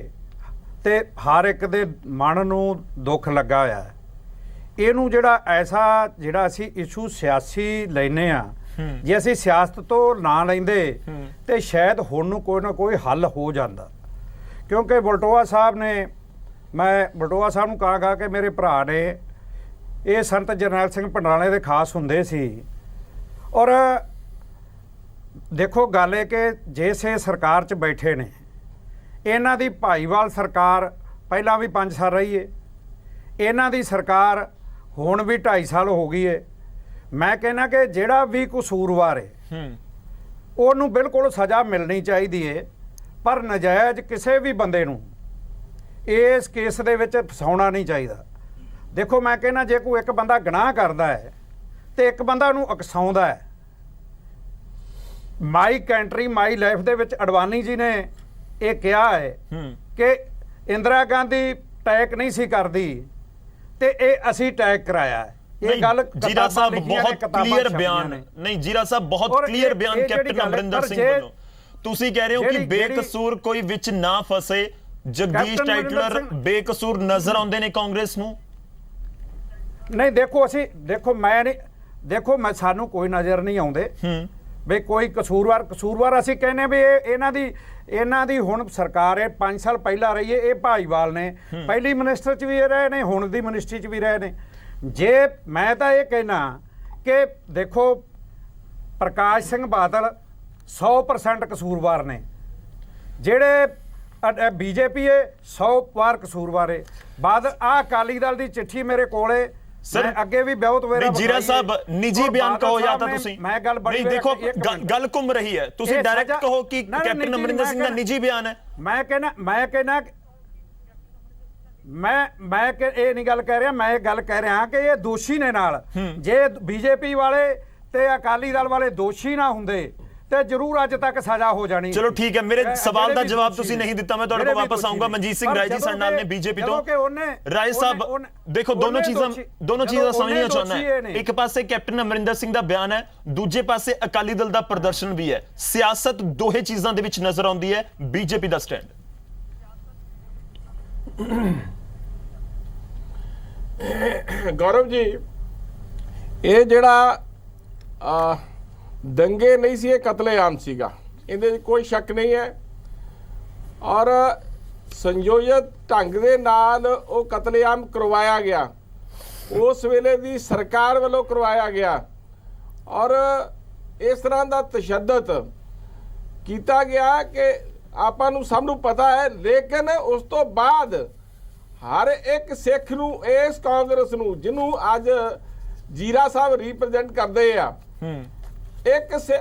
ਤੇ ਹਰ ਇੱਕ ਦੇ ਮਨ ਨੂੰ ਦੁੱਖ ਲੱਗਾ ਹੋਇਆ ਹੈ। ਇਹਨੂੰ ਜਿਹੜਾ ਅਸੀਂ ਇਸ਼ੂ ਸਿਆਸੀ ਲੈਨੇ ਆ, ਜੇ ਅਸੀਂ ਸਿਆਸਤ ਤੋਂ ਨਾ ਲੈਂਦੇ ਤੇ ਸ਼ਾਇਦ ਹੁਣ ਨੂੰ ਕੋਈ ਨਾ ਕੋਈ ਹੱਲ ਹੋ ਜਾਂਦਾ। ਕਿਉਂਕਿ ਬਲਟੋਆ ਸਾਹਿਬ ਨੇ, ਮੈਂ ਬਲਟੋਆ ਸਾਹਿਬ ਨੂੰ ਕਹਾਂਗਾ ਕਿ ਮੇਰੇ ਭਰਾ ਨੇ, ਇਹ ਸੰਤ ਜਰਨੈਲ ਸਿੰਘ ਭੰਡਰਾਲੇ ਦੇ ਖਾਸ ਹੁੰਦੇ ਸੀ। ਔਰ ਦੇਖੋ ਗੱਲ ਇਹ ਕਿ ਜਿਸ ਇਹ ਸਰਕਾਰ 'ਚ ਬੈਠੇ ਨੇ, ਇਹਨਾਂ ਦੀ ਭਾਈਵਾਲ ਸਰਕਾਰ ਪਹਿਲਾਂ ਵੀ 5 ਸਾਲ ਰਹੀ ਹੈ, ਇਹਨਾਂ ਦੀ ਸਰਕਾਰ ਹੁਣ ਵੀ 2.5 ਸਾਲ ਹੋ ਗਈ ਹੈ। ਮੈਂ ਕਹਿੰਦਾ ਕਿ ਜਿਹੜਾ ਵੀ ਕਸੂਰਵਾਰ ਹੈ ਉਹਨੂੰ ਬਿਲਕੁਲ ਸਜ਼ਾ ਮਿਲਣੀ ਚਾਹੀਦੀ ਹੈ, ਪਰ ਨਜਾਇਜ਼ ਕਿਸੇ ਵੀ ਬੰਦੇ ਨੂੰ ਇਸ ਕੇਸ ਦੇ ਵਿੱਚ ਫਸਾਉਣਾ ਨਹੀਂ ਚਾਹੀਦਾ। ਦੇਖੋ ਮੈਂ ਕਹਿੰਦਾ ਜੇ ਕੋਈ ਇੱਕ ਬੰਦਾ ਗੁਨਾਹ ਕਰਦਾ ਹੈ ਤੇ ਇੱਕ ਬੰਦਾ ਉਹਨੂੰ ਉਕਸਾਉਂਦਾ ਹੈ, ਮਾਈ ਕੰਟਰੀ ਮਾਈ ਲਾਈਫ ਦੇ ਵਿੱਚ ਅਡਵਾਨੀ ਜੀ ਨੇ ਇਹ ਕਿਹਾ ਹੈ ਕਿ ਇੰਦਰਾ ਗਾਂਧੀ ਟੈਕ ਨਹੀਂ ਸੀ ਕਰਦੀ ਤੇ ਇਹ ਅਸੀਂ ਟੈਕ ਕਰਾਇਆ ਹੈ। ਇਹ ਗੱਲ ਜੀਰਾ ਸਾਹਿਬ ਬਹੁਤ ਕਲੀਅਰ ਬਿਆਨ, ਨਹੀਂ ਜੀਰਾ ਸਾਹਿਬ ਬਹੁਤ ਕਲੀਅਰ ਬਿਆਨ ਕੈਪਟਨ ਅਮਰਿੰਦਰ ਸਿੰਘ ਵੱਲੋਂ। ਤੁਸੀਂ ਕਹਿ ਰਹੇ ਹੋ ਕਿ ਬੇਕਸੂਰ ਕੋਈ ਵਿੱਚ ਨਾ ਫਸੇ, ਜਗਦੀਸ਼ ਟਾਈਟਲਰ ਬੇਕਸੂਰ ਨਜ਼ਰ ਆਉਂਦੇ ਨੇ ਕਾਂਗਰਸ ਨੂੰ? ਨਹੀਂ ਦੇਖੋ ਮੈਂ ਸਾਨੂੰ ਕੋਈ ਨਜ਼ਰ ਨਹੀਂ ਆਉਂਦੇ ਵੀ ਕੋਈ ਕਸੂਰਵਾਰ ਅਸੀਂ ਕਹਿੰਦੇ ਵੀ ਇਹਨਾਂ ਦੀ ਹੁਣ ਸਰਕਾਰ ਹੈ, 5 ਸਾਲ ਪਹਿਲਾਂ ਰਹੀ ਹੈ, ਇਹ ਭਾਈਵਾਲ ਨੇ, ਪਹਿਲੀ ਮਿਨਿਸਟਰ 'ਚ ਵੀ ਰਹੇ ਨੇ, ਹੁਣ ਦੀ ਮਿਨਿਸਟਰੀ 'ਚ ਵੀ ਰਹੇ ਨੇ। ਜੇ ਮੈਂ ਤਾਂ ਇਹ ਕਹਿਣਾ ਕਿ ਦੇਖੋ ਪ੍ਰਕਾਸ਼ ਸਿੰਘ ਬਾਦਲ 100% ਕਸੂਰਵਾਰ ਨੇ, ਜਿਹੜੇ ਬੀਜੇਪੀ 100 ਵਾਰ ਕਸੂਰਵਾਰ ਹੈ। ਬਾਅਦ ਅਕਾਲੀ ਦਲ ਦੀ ਚਿੱਠੀ ਮੇਰੇ ਕੋਲੇ, ਸਰ ਅੱਗੇ ਵੀ ਬਹੁਤ ਵੇਰਾ ਜੀਰਾ ਸਾਹਿਬ ਨਿੱਜੀ ਬਿਆਨ ਕਹੋ ਜਾਂ ਤਾਂ ਤੁਸੀਂ, ਮੈਂ ਗੱਲ ਨਹੀਂ ਦੇਖੋ ਗੱਲ ਘੁੰਮ ਰਹੀ ਹੈ, ਤੁਸੀਂ ਡਾਇਰੈਕਟ ਕਹੋ ਕਿ ਕੈਪਟਨ ਅਮਰਿੰਦਰ ਸਿੰਘ ਦਾ ਨਿੱਜੀ ਬਿਆਨ ਹੈ। ਮੈਂ ਕਹਿੰਦਾ ਮੈਂ ਇਹ ਨਹੀਂ ਗੱਲ ਕਹਿ ਰਿਹਾ, ਮੈਂ ਇਹ ਗੱਲ ਕਹਿ ਰਿਹਾ ਕਿ ਇਹ ਦੋਸ਼ੀ ਨੇ ਨਾਲ। ਜੇ ਬੀਜੇਪੀ ਵਾਲੇ ਤੇ ਅਕਾਲੀ ਦਲ ਵਾਲੇ ਦੋਸ਼ੀ ਨਾ ਹੁੰਦੇ ਤੇ ਜ਼ਰੂਰ ਅੱਜ ਤੱਕ ਸਜ਼ਾ ਹੋ ਜਾਣੀ। ਚਲੋ ਠੀਕ ਹੈ, ਮੇਰੇ ਸਵਾਲ ਦਾ ਜਵਾਬ ਤੁਸੀਂ ਨਹੀਂ ਦਿੱਤਾ, ਮੈਂ ਤੁਹਾਡੇ ਕੋਲ ਵਾਪਸ ਆਉਂਗਾ। ਮਨਜੀਤ ਸਿੰਘ ਰਾਏ ਜੀ ਸਾਡੇ ਨਾਲ ਨੇ ਬੀਜੇਪੀ ਤੋਂ। ਰਾਏ ਸਾਹਿਬ ਦੇਖੋ ਦੋਨੋਂ ਚੀਜ਼ਾਂ ਸਮਝਣੀਆਂ ਚਾਹੁੰਦਾ ਹੈ। ਇੱਕ ਪਾਸੇ ਕੈਪਟਨ ਅਮਰਿੰਦਰ ਸਿੰਘ ਦਾ ਬਿਆਨ ਹੈ, ਦੂਜੇ ਪਾਸੇ ਅਕਾਲੀ ਦਲ ਦਾ ਪ੍ਰਦਰਸ਼ਨ ਵੀ ਹੈ। ਸਿਆਸਤ ਦੋਹੇ ਚੀਜ਼ਾਂ ਦੇ ਵਿੱਚ ਨਜ਼ਰ ਆਉਂਦੀ ਹੈ, ਬੀਜੇਪੀ ਦਾ ਸਟੈਂਡ। ਗੌਰਵ ਜੀ, ਇਹ ਜਿਹੜਾ ਦੰਗੇ ਨਹੀਂ ਸੀ, ਇਹ ਕਤਲੇਆਮ ਸੀਗਾ, ਇਹਦੇ ਵਿੱਚ ਕੋਈ ਸ਼ੱਕ ਨਹੀਂ ਹੈ। ਔਰ ਸੰਯੋਜਿਤ ਢੰਗ ਦੇ ਨਾਲ ਉਹ ਕਤਲੇਆਮ ਕਰਵਾਇਆ ਗਿਆ, ਉਸ ਵੇਲੇ ਦੀ ਸਰਕਾਰ ਵੱਲੋਂ ਕਰਵਾਇਆ ਗਿਆ। ਔਰ ਇਸ ਤਰ੍ਹਾਂ ਦਾ ਤਸ਼ੱਦਦ ਕੀਤਾ ਗਿਆ ਕਿ ਆਪਾਂ ਨੂੰ ਸਭ ਨੂੰ ਪਤਾ ਹੈ। ਲੇਕਿਨ ਉਸ ਤੋਂ ਬਾਅਦ ਹਰ ਇੱਕ ਸਿੱਖ ਨੂੰ, ਇਸ ਕਾਂਗਰਸ ਨੂੰ ਜਿਹਨੂੰ ਅੱਜ ਜੀਰਾ ਸਾਹਿਬ ਰਿਪਰੈਜ਼ੈਂਟ ਕਰਦੇ ਆ,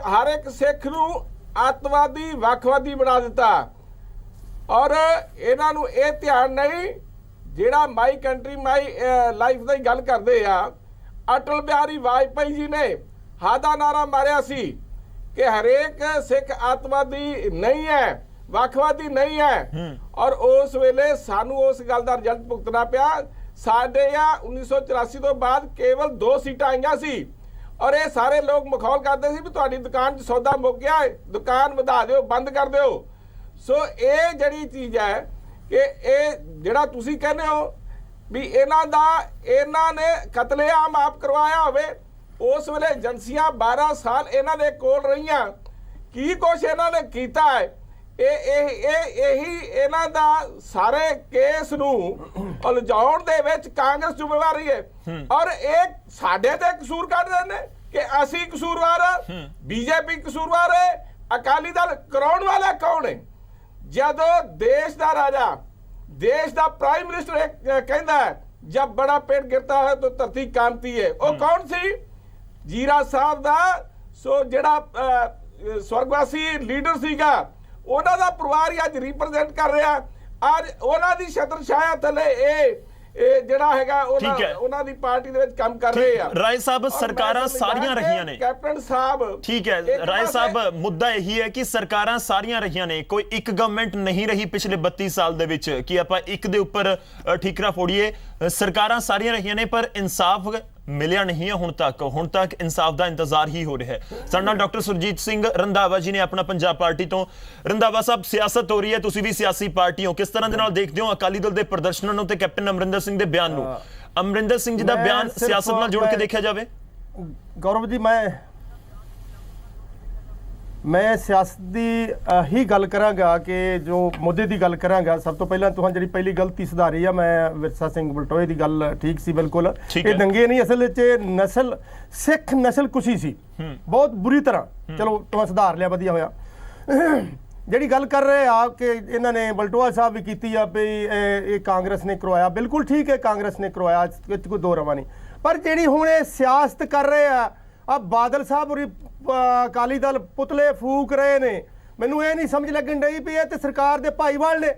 ਹਰ ਇੱਕ ਸਿੱਖ ਨੂੰ ਅੱਤਵਾਦੀ, ਵੱਖਵਾਦੀ ਬਣਾ ਦਿੱਤਾ। ਔਰ ਇਹਨਾਂ ਨੂੰ ਇਹ ਧਿਆਨ ਨਹੀਂ, ਜਿਹੜਾ ਮਾਈ ਕੰਟਰੀ ਮਾਈ ਲਾਈਫ ਦੀ ਗੱਲ ਕਰਦੇ ਆ, ਅਟਲ ਬਿਹਾਰੀ ਵਾਜਪਾਈ ਜੀ ਨੇ ਹਾਦਾ ਨਾਰਾ ਮਾਰਿਆ ਸੀ ਕਿ ਹਰੇਕ ਸਿੱਖ ਅੱਤਵਾਦੀ ਨਹੀਂ ਹੈ, ਵੱਖਵਾਦੀ ਨਹੀਂ ਹੈ। ਔਰ ਉਸ ਵੇਲੇ ਸਾਨੂੰ ਉਸ ਗੱਲ ਦਾ ਰਿਜ਼ਲਟ ਭੁਗਤਣਾ ਪਿਆ। ਸਾਡੇ 1984 ਤੋਂ ਬਾਅਦ ਕੇਵਲ 2 ਸੀਟਾਂ ਆਈਆਂ ਸੀ ਔਰ ਇਹ ਸਾਰੇ ਲੋਕ ਮਖੌਲ ਕਰਦੇ ਸੀ ਵੀ ਤੁਹਾਡੀ ਦੁਕਾਨ 'ਚ ਸੌਦਾ ਮੁੱਕ ਗਿਆ, ਦੁਕਾਨ ਵਧਾ ਦਿਓ, ਬੰਦ ਕਰ ਦਿਓ। ਸੋ ਇਹ ਜਿਹੜੀ ਚੀਜ਼ ਹੈ ਕਿ ਇਹ ਜਿਹੜਾ ਤੁਸੀਂ ਕਹਿੰਦੇ ਹੋ ਵੀ ਇਹਨਾਂ ਨੇ ਕਤਲੇਆਮ ਆਪ ਕਰਵਾਇਆ ਹੋਵੇ, ਉਸ ਵੇਲੇ ਏਜੰਸੀਆਂ 12 ਸਾਲ ਇਹਨਾਂ ਦੇ ਕੋਲ ਰਹੀਆਂ, ਕੀ ਕੁਛ ਇਹਨਾਂ ਨੇ ਕੀਤਾ ਹੈ ਇਹੀ ਇਹਨਾਂ ਦਾ ਸਾਰੇ ਕੇਸ ਨੂੰ ਉਲਝਾਉਣ ਦੇ ਵਿੱਚ ਕਾਂਗਰਸ ਜ਼ਿੰਮੇਵਾਰੀ ਹੈ। ਔਰ ਇਹ ਸਾਡੇ ਤੇ ਕਸੂਰ ਕੱਢਦੇ ਨੇ ਕਿ ਅਸੀਂ ਕਸੂਰਵਾਰ ਆ, ਬੀਜੇਪੀ ਕਸੂਰਵਾਰ ਹੈ, ਅਕਾਲੀ ਦਲ ਕਰਾਉਣ ਵਾਲਾ ਕੌਣ ਹੈ? ਜਦੋਂ ਦੇਸ਼ ਦਾ ਰਾਜਾ, ਦੇਸ਼ ਦਾ ਪ੍ਰਾਈਮ ਮਿਨਿਸਟਰ ਕਹਿੰਦਾ ਹੈ जब बड़ा पेड़ गिरता है तो धरती कांपती है, वो कौन सी? जीरा साहब ਦਾ ਸੋ ਜਿਹੜਾ ਸਵਰਗਵਾਸੀ ਲੀਡਰ ਸੀਗਾ, ਉਹਨਾਂ ਦਾ ਪਰਿਵਾਰ ਹੀ ਅੱਜ ਰਿਪਰੈਜ਼ੈਂਟ ਕਰ ਰਿਹਾ। ਅੱਜ ਉਹਨਾਂ ਦੀ ਛਤਰ ਛਾਇਆ ਥੱਲੇ ਇਹ ਜਿਹੜਾ ਹੈਗਾ ਉਹਨਾਂ ਦੀ ਪਾਰਟੀ ਦੇ ਵਿੱਚ ਕੰਮ ਕਰ ਰਹੇ ਆ। ਰਾਏ ਸਾਹਿਬ, ਸਰਕਾਰਾਂ ਸਾਰੀਆਂ ਰਹੀਆਂ ਨੇ ਕੈਪਟਨ ਸਾਹਿਬ, ਠੀਕ ਹੈ ਰਾਏ ਸਾਹਿਬ, ਮੁੱਦਾ ਇਹੀ ਹੈ ਕਿ ਸਰਕਾਰਾਂ ਸਾਰੀਆਂ ਰਹੀਆਂ ਨੇ, ਕੋਈ ਇੱਕ ਗਵਰਨਮੈਂਟ ਨਹੀਂ ਰਹੀ ਪਿਛਲੇ 32 ਸਾਲ ਦੇ ਵਿੱਚ ਕਿ ਆਪਾਂ ਇੱਕ ਦੇ ਉੱਪਰ ਠੀਕਰਾ ਫੋੜੀਏ। ਸਰਕਾਰਾਂ ਸਾਰੀਆਂ ਰਹੀਆਂ ਨੇ ਪਰ ਇਨਸਾਫ ਮਿਲਿਆ ਨਹੀਂ ਹੈ ਹੁਣ ਤੱਕ ਇਨਸਾਫ ਦਾ ਇੰਤਜ਼ਾਰ ਹੀ ਹੋ ਰਿਹਾ ਹੈ। ਸਾਡੇ ਨਾਲ ਡਾਕਟਰ ਸੁਰਜੀਤ ਸਿੰਘ ਰੰਧਾਵਾ ਜੀ ਨੇ ਆਪਣਾ ਪੰਜਾਬ ਪਾਰਟੀ ਤੋਂ। ਰੰਧਾਵਾ ਸਾਹਿਬ, ਸਿਆਸਤ ਹੋ ਰਹੀ ਹੈ, ਤੁਸੀਂ ਵੀ ਸਿਆਸੀ ਪਾਰਟੀ ਹੋ, ਕਿਸ ਤਰ੍ਹਾਂ ਦੇ ਨਾਲ ਦੇਖਦੇ ਹੋ ਅਕਾਲੀ ਦਲ ਦੇ ਪ੍ਰਦਰਸ਼ਨਾਂ ਨੂੰ ਤੇ ਕੈਪਟਨ ਅਮਰਿੰਦਰ ਸਿੰਘ ਦੇ ਬਿਆਨ ਨੂੰ? ਅਮਰਿੰਦਰ ਸਿੰਘ ਜੀ ਦਾ ਬਿਆਨ ਸਿਆਸਤ ਨਾਲ ਜੋੜ ਕੇ ਦੇਖਿਆ ਜਾਵੇ। ਗੌਰਵ ਜੀ, ਮੈਂ ਸਿਆਸਤ ਦੀ ਹੀ ਗੱਲ ਕਰਾਂਗਾ ਕਿ ਜੋ ਮੁੱਦੇ ਦੀ ਗੱਲ ਕਰਾਂਗਾ। ਸਭ ਤੋਂ ਪਹਿਲਾਂ ਤੁਹਾਨੂੰ ਜਿਹੜੀ ਪਹਿਲੀ ਗਲਤੀ ਸੁਧਾਰੀ ਆ, ਮੈਂ ਵਿਰਸਾ ਸਿੰਘ ਬਲਟੋਏ ਦੀ ਗੱਲ ਠੀਕ ਸੀ ਬਿਲਕੁਲ। ਇਹ ਦੰਗੇ ਨਹੀਂ, ਅਸਲ ਵਿੱਚ ਨਸਲ ਸਿੱਖ ਨਸਲ ਕੁਸ਼ੀ ਸੀ ਬਹੁਤ ਬੁਰੀ ਤਰ੍ਹਾਂ। ਚਲੋ ਤੁਹਾਨੂੰ ਸੁਧਾਰ ਲਿਆ, ਵਧੀਆ ਹੋਇਆ। ਜਿਹੜੀ ਗੱਲ ਕਰ ਰਹੇ ਆ ਕਿ ਇਹਨਾਂ ਨੇ ਬਲਟੋਆ ਸਾਹਿਬ ਵੀ ਕੀਤੀ ਆ ਵੀ ਇਹ ਕਾਂਗਰਸ ਨੇ ਕਰਵਾਇਆ, ਬਿਲਕੁਲ ਠੀਕ ਹੈ, ਕਾਂਗਰਸ ਨੇ ਕਰਵਾਇਆ, ਵਿੱਚ ਕੋਈ ਦੋ ਰਵਾਂ ਨਹੀਂ। ਪਰ ਜਿਹੜੀ ਹੁਣ ਇਹ ਸਿਆਸਤ ਕਰ ਰਹੇ ਆ ਬਾਦਲ ਸਾਹਿਬ ਔਰ ਅਕਾਲੀ ਦਲ ਪੁਤਲੇ ਫੂਕ ਰਹੇ ਨੇ, ਮੈਨੂੰ ਇਹ ਨਹੀਂ ਸਮਝ ਲੱਗਣ ਡਈ ਵੀ ਇਹ ਤੇ ਸਰਕਾਰ ਦੇ ਭਾਈਵਾਲ ਨੇ,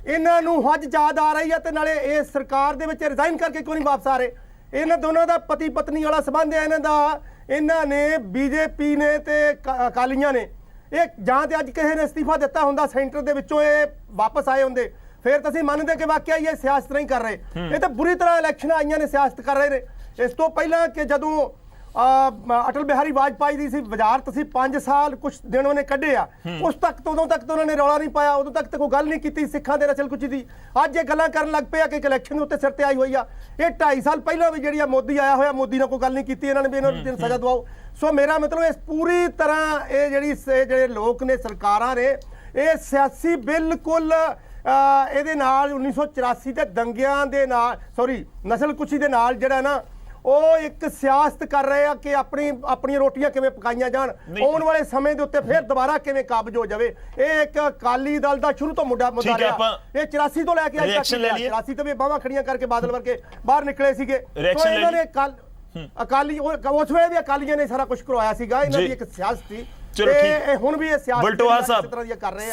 ਇਹਨਾਂ ਨੂੰ ਹੱਜ ਯਾਦ ਆ ਰਹੀ ਹੈ ਤੇ ਨਾਲੇ ਇਹ ਸਰਕਾਰ ਦੇ ਵਿੱਚ ਰਿਜ਼ਾਈਨ ਕਰਕੇ ਕਿਉਂ ਨਹੀਂ ਵਾਪਸ ਆ ਰਹੇ? ਇਹਨਾਂ ਦੋਨਾਂ ਦਾ ਪਤੀ ਪਤਨੀ ਵਾਲਾ ਸੰਬੰਧ ਹੈ ਇਹਨਾਂ ਦਾ। ਇਹਨਾਂ ਨੇ ਬੀਜੇਪੀ ਨੇ ਤੇ ਅਕਾਲੀਆਂ ਨੇ ਇਹ ਜਾਂ ਤੇ ਅੱਜ ਕਿਸੇ ਨੇ ਅਸਤੀਫਾ ਦਿੱਤਾ ਹੁੰਦਾ ਸੈਂਟਰ ਦੇ ਵਿੱਚੋਂ ਇਹ ਵਾਪਸ ਆਏ ਹੁੰਦੇ, ਫਿਰ ਤਾਂ ਅਸੀਂ ਮੰਨਦੇ ਕਿ ਵਾਕਿਆ ਇਹ ਸਿਆਸਤ ਨਹੀਂ ਕਰ ਰਹੇ। ਇਹ ਤਾਂ ਬੁਰੀ ਤਰ੍ਹਾਂ ਇਲੈਕਸ਼ਨਾਂ ਆਈਆਂ ਨੇ ਸਿਆਸਤ ਕਰ ਰਹੇ ਨੇ। ਇਸ ਤੋਂ ਪਹਿਲਾਂ ਕਿ ਜਦੋਂ ਅਟਲ ਬਿਹਾਰੀ ਵਾਜਪਾਈ ਦੀ ਸੀ ਵਜ਼ਾਰਤ ਸੀ, 5 ਸਾਲ ਕੁਝ ਦਿਨ ਉਹਨੇ ਕੱਢੇ ਆ, ਉਸ ਤੱਕ ਉਦੋਂ ਤੱਕ ਤਾਂ ਉਹਨਾਂ ਨੇ ਰੌਲਾ ਨਹੀਂ ਪਾਇਆ, ਉਦੋਂ ਤੱਕ ਤਾਂ ਕੋਈ ਗੱਲ ਨਹੀਂ ਕੀਤੀ ਸਿੱਖਾਂ ਦੇ ਨਸਲ ਕੁਚੀ ਦੀ। ਅੱਜ ਇਹ ਗੱਲਾਂ ਕਰਨ ਲੱਗ ਪਏ ਆ ਕਿ ਇਲੈਕਸ਼ਨ ਦੇ ਉੱਤੇ ਸਿਰ ਤੇ ਆਈ ਹੋਈ ਆ। ਇਹ 2.5 ਸਾਲ ਪਹਿਲਾਂ ਵੀ ਜਿਹੜੀ ਆ ਮੋਦੀ ਆਇਆ ਹੋਇਆ, ਮੋਦੀ ਨਾਲ ਕੋਈ ਗੱਲ ਨਹੀਂ ਕੀਤੀ ਇਹਨਾਂ ਨੇ ਵੀ ਇਹਨਾਂ ਨੂੰ ਸਜ਼ਾ ਦਵਾਓ। ਸੋ ਮੇਰਾ ਮਤਲਬ ਇਸ ਪੂਰੀ ਤਰ੍ਹਾਂ ਇਹ ਜਿਹੜੇ ਲੋਕ ਨੇ, ਸਰਕਾਰਾਂ ਨੇ, ਇਹ ਸਿਆਸੀ ਬਿਲਕੁਲ ਇਹਦੇ ਨਾਲ 1984 ਦੇ ਦੰਗਿਆਂ ਦੇ ਨਾਲ, ਸੌਰੀ ਨਸਲ ਕੁਚੀ ਦੇ ਨਾਲ ਜਿਹੜਾ ਨਾ ਉਹ ਇੱਕ ਸਿਆਸਤ ਕਰ ਰਹੇ ਆ ਕਿ ਆਪਣੀਆਂ ਰੋਟੀਆਂ ਕਿਵੇਂ ਪਕਾਈਆਂ ਜਾਣ, ਆਉਣ ਵਾਲੇ ਸਮੇਂ ਦੇ ਉੱਤੇ ਫਿਰ ਦੁਬਾਰਾ ਕਿਵੇਂ ਕਾਬਜ ਹੋ ਜਾਵੇ। ਇਹ ਇੱਕ ਅਕਾਲੀ ਦਲ ਦਾ ਸ਼ੁਰੂ ਤੋਂ ਮੁੱਦਾ ਰਿਹਾ। ਇਹ 84 ਤੋਂ ਲੈ ਕੇ ਅੱਜ ਤੱਕ 84 ਤੋਂ ਵੀ ਬਾਹਾਂ ਖੜੀਆਂ ਕਰਕੇ ਬਾਦਲ ਵਰਗੇ ਬਾਹਰ ਨਿਕਲੇ ਸੀਗੇ। ਸੋ ਇਹਨਾਂ ਨੇ ਅਕਾਲੀ ਉਸ ਵੇਲੇ ਵੀ ਅਕਾਲੀਆਂ ਨੇ ਸਾਰਾ ਕੁਝ ਕਰਵਾਇਆ ਸੀਗਾ, ਇਹਨਾਂ ਦੀ ਇੱਕ ਸਿਆਸਤ ਸੀ। ਚਲੋ ਠੀਕ, ਹੁਣ ਵੀ ਇਹ ਸਿਆਸਤ ਬਲਟੋਆ ਸਾਹਿਬ,